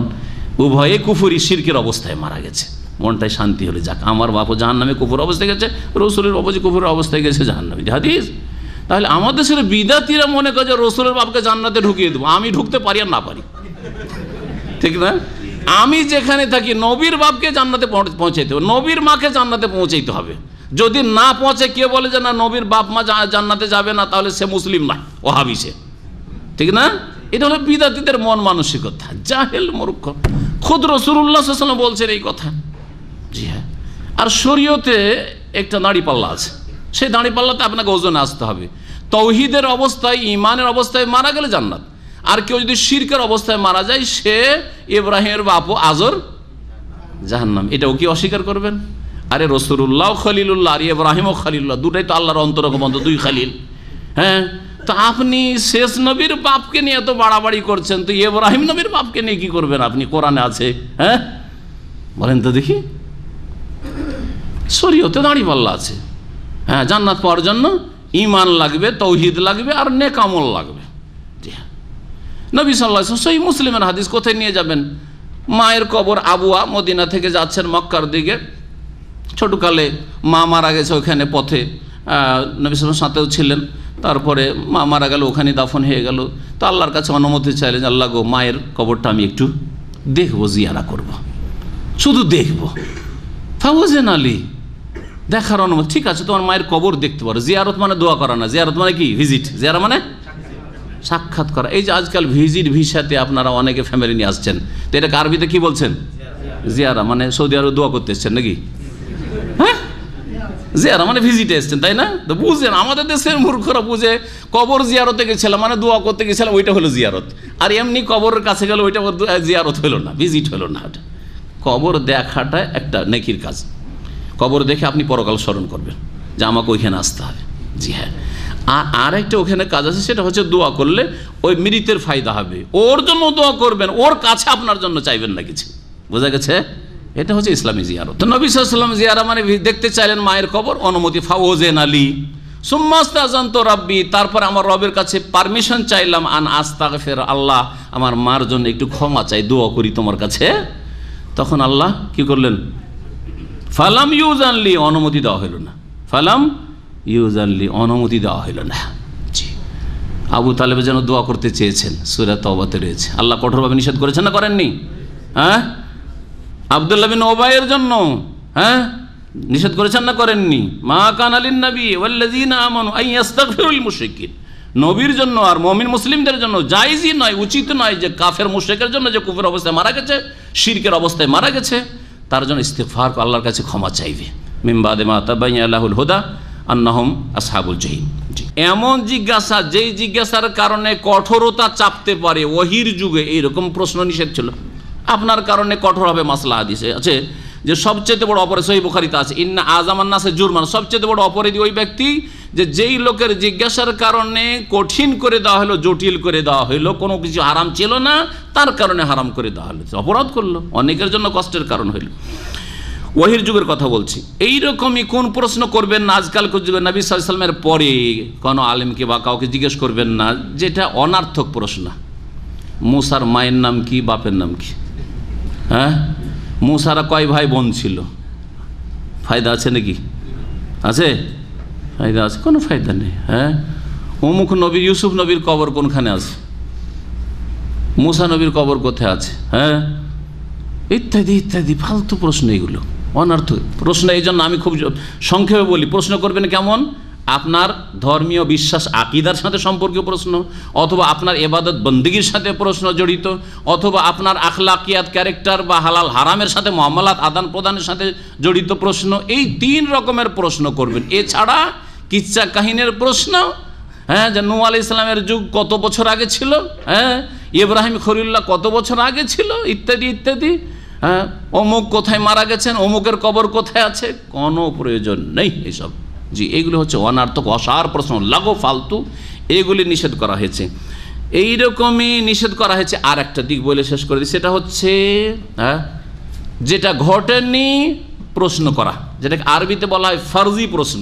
উভয়ে কুফরি শিরকের অবস্থায় মারা গেছে। মনটায় শান্তি হলে যাক, আমার বাপও জাহান্নামে কুফর অবস্থায় গেছে, রাসূলের বাপও যে কুফরের অবস্থায় গেছে জাহান্নামে। হাদিস। তাহলে আমাদের দেশের বিদাতিরা মনে করে যে রাসূলের বাপকে জান্নাতে ঢুকিয়ে দেবো। আমি ঢুকতে পারি আর না পারি, ঠিক না? আমি যেখানে থাকি নবীর বাপকে জান্নাতে পৌঁছাইতে হবে, নবীর মাকে জান্নাতে পৌঁছাইতে হবে। যদি না পৌঁছে, কে বলে যে না নবীর বাপ মা জান্নাতে যাবে না, তাহলে সে মুসলিম না, ওহাবি সে, ঠিক না? এটা হলো বিদাতিদের মন মানসিকতা, জাহেল মূর্খ। খুদ রাসূলুল্লাহ সাল্লাল্লাহু আলাইহি ওয়াসাল্লাম বলছেন এই কথা। জি হ্যাঁ। আর শরীয়তে একটা দাঁড়িপাল্লা আছে, সেই দাঁড়িপাল্লাতে আপনাকে ওজনে আসতে হবে। তৌহিদের অবস্থায়, ঈমানের অবস্থায় মারা গেলে জান্নাত। আর কেউ যদি শিরকের অবস্থায় মারা যায়, সে ইব্রাহিমের বাপও আজর জাহান্নাম। এটাও কি অস্বীকার করবেন? আরে রাসূলুল্লাহ খলিলুল্লাহ আর ইব্রাহিমও খলিলুল্লাহ, দুটাই তো আল্লাহর অন্তরঙ্গ, দুই খলিল। হ্যাঁ, তো আপনি শেষ নবীর বাপকে নিয়ে এত বাড়াবাড়ি করছেন, তো ইব্রাহিম নবীর বাপকে নিয়ে কি করবেন আপনি? কোরআনে আছে। হ্যাঁ, বলেন তো দেখি। শরীয়তে দাঁড়িপাল্লা আছে। হ্যাঁ, জান্নাত পাওয়ার জন্য ঈমান লাগবে, তৌহিদ লাগবে, আর নেক আমল লাগবে। জি হ্যাঁ। নবী সাল্লাল্লাহু আলাইহি ওয়াসাল্লাম সহিহ মুসলিমের হাদিস, কোথায় নিয়ে যাবেন? মায়ের কবর আবুয়া, মদিনা থেকে যাচ্ছেন মক্কার দিকে। ছোটকালে মা মারা গেছে, ওখানে পথে নবী সাল্লাল্লাহু সাথেও ছিলেন। তারপরে মা মারা গেল, ওখানে দাফন হয়ে গেল। তো আল্লাহর কাছে অনুমতি চাইলেন, আল্লাহ গো মায়ের কবরটা আমি একটু দেখবো, জিয়ারা করব, শুধু দেখবো। ফাওজেন আলী, দেখার অনুমতি। ঠিক আছে, তোমার মায়ের কবর দেখতে পারো। জিয়ারত মানে দোয়া করা না, জিয়ারত মানে কি? ভিজিট। জিয়ারা মানে সাক্ষাৎ করা। এই যে আজকাল ভিজিট ভিসাতে আপনারা অনেকে ফ্যামিলি নিয়ে আসছেন, তো এটাকে আরবিতে কি বলছেন? জিয়ারা। মানে সৌদি আরবে দোয়া করতে এসছেন নাকি? হ্যাঁ, জিয়ারা মানে ভিজিটে এসছেন, তাই না? তো বুঝেন, আমাদের দেশের মূর্খরা বুঝে কবর জিয়ারতে গেছিলাম মানে দোয়া করতে গেছিলাম, ওইটা হলো জিয়ারত। আর এমনি কবরের কাছে গেল, ওইটা জিয়ারত হলো না, ভিজিট হলো না। কবর দেখাটা একটা নেকির কাজ। কবর দেখে আপনি পরকাল স্মরণ করবেন যে আমাকে ওইখানে আসতে হবে। জি হ্যাঁ। আর একটা ওখানে কাজ আছে, সেটা হচ্ছে দোয়া করলে ওই মৃতের ফায়দা হবে, ওর জন্য দোয়া করবেন, ওর কাছে আপনার জন্য চাইবেন না কিছু। বোঝা গেছে? এটা হচ্ছে ইসলামী জিয়ারত। তো নবী সাল্লাল্লাহু আলাইহি ওয়াসাল্লাম জিয়ারা মানে দেখতে চাইলেন মায়ের কবর, অনুমতি। ফাওজেন আলী সুম্মা আস্তাযানতু রাব্বি, তারপর আমার রবের কাছে পারমিশন চাইলাম, আন আস্তাগফির, আল্লাহ আমার মার জন্য একটু ক্ষমা চাই, দোয়া করি তোমার কাছে। তখন আল্লাহ কি করলেন? ফালাম ইউজানলি, অনুমতি দেওয়া হইল না। ফালাম ইউজানলি, অনুমতি দেওয়া হইল না। জি, আবু তালেবের যেন দোয়া করতে চেয়েছেন, সূরা তাওবাতে রয়েছে। আল্লাহ কঠোরভাবে নিষেধ করেছেন না করেননি? হ্যাঁ, আব্দুল্লাহ বিন উবাইয়ের জন্য হ্যাঁ নিষেধ করেছেন না করেননি? মা কানা লিন নবী ওয়াল্লাযিনা আমানু আন ইস্তাগফিরুল মুশরিকিন, নবীর জন্য আর মুমিন মুসলিমদের জন্য জায়েজই নয়, উচিত নয় যে কাফের মুশরিকের জন্য, যে কুফর অবস্থায় মারা গেছে, শিরকের অবস্থায় মারা গেছে, তার জন্য ইস্তিগফার আল্লাহর কাছে ক্ষমা চাইবে। মিন বাদে মা তাবায়্যানা লাহুল হুদা আন্নাহুম আসহাবুল জাহিম। এমন জিজ্ঞাসা, যেই জিজ্ঞাসার কারণে কঠোরতা চাপতে পারে। ওহির যুগে এইরকম প্রশ্ন নিষেধ ছিল। আপনার কারণে কঠোর হবে। মাসলা হাদিসে আছে যে সবচেয়ে বড় অপরাধী, সহিহ বুখারীতে আছে, ইন্না আযামান নাসি জুরমান, সবচেয়ে বড় অপরাধী ওই ব্যক্তি যে যেই লোকের জিজ্ঞাসার কারণে কঠিন করে দেওয়া হলো, জটিল করে দেওয়া হলো, কোনো কিছু হারাম ছিল না তার কারণে হারাম করে দেওয়া হলো, অপরাধ করলো, অনেকের জন্য কষ্টের কারণ হইল। ওহির যুগের কথা বলছি। এইরকমই কোন প্রশ্ন করবেন না আজকাল নবী সাল্লাল্লাহু আলাইহি ওয়াসাল্লামের পরে কোনো আলেমকে বা কাউকে জিজ্ঞেস করবেন না যেটা অনার্থক প্রশ্ন। মুসার মায়ের নাম কি, বাপের নাম কি? হ্যাঁ, মুসারা কয় ভাই বোন ছিল? ফায়দা আছে নাকি? আছে? ফায়দা আছে? কোনো ফায়দা নেই। হ্যাঁ, অমুক নবী ইউসুফ নবীর কবর কোনখানে আছে? মুসা নবীর কবর কোথায় আছে? হ্যাঁ, ইত্যাদি ইত্যাদি ফালতু প্রশ্ন, এগুলো অনর্থক প্রশ্ন। এই জন্য আমি খুব সংক্ষেপে বলি, প্রশ্ন করবেন কেমন? আপনার ধর্মীয় বিশ্বাস আকীদার সাথে সম্পর্কিত প্রশ্ন, অথবা আপনার ইবাদত বন্দেগীর সাথে প্রশ্ন জড়িত, অথবা আপনার আখলাকিয়াত, ক্যারেক্টার বা হালাল হারামের সাথে মুআমালাত আদান প্রদানের সাথে জড়িত প্রশ্ন। এই 3 রকমের প্রশ্ন করবেন। এছাড়া কিচ্ছা কাহিনীর প্রশ্ন, হ্যাঁ, যে নূহ আলাইহিস সালামের যুগ কত বছর আগে ছিল, হ্যাঁ, ইব্রাহিম খলিলুল্লাহ কত বছর আগে ছিল, ইত্যাদি ইত্যাদি। হ্যাঁ, অমুক কোথায় মারা গেছেন, অমুকের কবর কোথায় আছে, কোনো প্রয়োজন নেই এইসব। জি, এইগুলি হচ্ছে অনার্থক অসার প্রশ্ন, লাগো ফালতু, এগুলি নিষেধ করা হয়েছে। এইরকমই নিষেধ করা হয়েছে আর একটা দিক বলে শেষ করে দিই, সেটা হচ্ছে যেটা ঘটেনি প্রশ্ন করা, যেটাকে আরবিতে বলা হয় ফার্জি প্রশ্ন।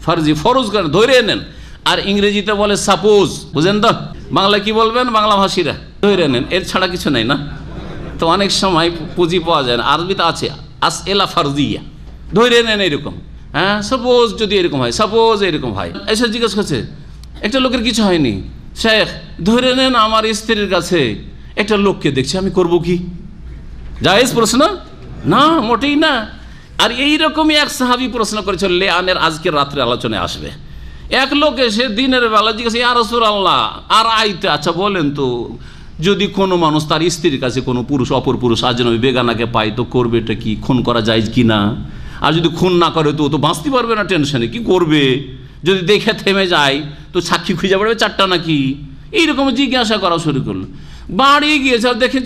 ফার্জি, ফরজ করেন, ধরে নেন। আর ইংরেজিতে বলে সাপোজ, বুঝেন তো? বাংলা কি বলবেন বাংলা ভাষীরা? ধরে নেন, এর ছাড়া কিছু নেই না। তো অনেক সময় পুঁজি পাওয়া যায় না, আরবিতে আছে আসএলা ফারজিয়া, ধরে নেন এরকম। হ্যাঁ, সাপোজ যদি এরকম হয়, সাপোজ এরকম হয়, এসে জিজ্ঞেস করছে একটা লোকের কিছু হয়নি, শেখ ধরে নেন আমার স্ত্রীর কাছে একটা লোককে দেখছি, আমি করব কি? জায়েজ প্রশ্ন না, মোটেই না। আর এইরকমই এক সাহাবী প্রশ্ন করেছিল, লেআনের আজকের রাত্রে আলোচনায় আসবে। এক লোক এসে দিনের বেলা জিজ্ঞাসা, ইয়া রাসূলুল্লাহ আর আইতে, আচ্ছা বলেন তো, যদি কোনো মানুষ তার স্ত্রীর কাছে কোনো পুরুষ, অপর পুরুষ, আজনবী বেগানাকে পায় তো করবে এটা কি, খুন করা যায় কি না? আর যদি খুন না করে তো ও তো বাঁচতে পারবে না, টেনশনে কি করবে? যদি দেখে থেমে যায় তো সাক্ষী খুঁজে পড়বে চারটা নাকি? এইরকম জিজ্ঞাসা করা শুরু করলো। বাড়ি গিয়েছে আর দেখে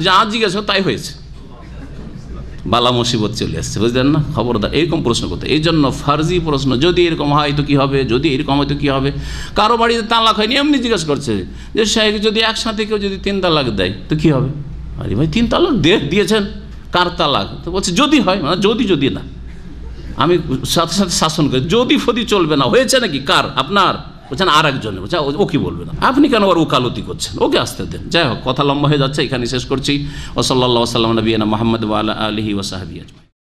যা জিজ্ঞাসা তাই হয়েছে, বালা মুসিবত চলে আসছে, বুঝলেন না? খবরদার এরকম প্রশ্ন করতে। এই জন্য ফার্জি প্রশ্ন, যদি এরকম হয় তো কী হবে, যদি এরকম হয় তো কী হবে। কারো বাড়িতে তালাক হয়নি, এমনি জিজ্ঞাসা করছে যে শাহেখ যদি একসাথে কেউ যদি 3 তালাক দেয় তো কী হবে? আরে ভাই 3 তালাক দিয়েছেন, কার তালাক? তো বলছে যদি হয়, মানে যদি না, আমি সাথে সাথে শাসন করি, যদি ফদি চলবে না, হয়েছে নাকি কার? আপনার? বলছেন আর একজনে, বলছে ও কি বলবে না, আপনি কেন ওর ওকালতি করছেন, ওকে আসতে দেন। যাই হোক, কথা লম্বা হয়ে যাচ্ছে, এখানে শেষ করছি। ওয়া সাল্লাল্লাহু আলা সাল্লাম নবিয়ানা মুহাম্মদ ওয়া আলা আলিহি ওয়া সাহবিহি আজমাইন।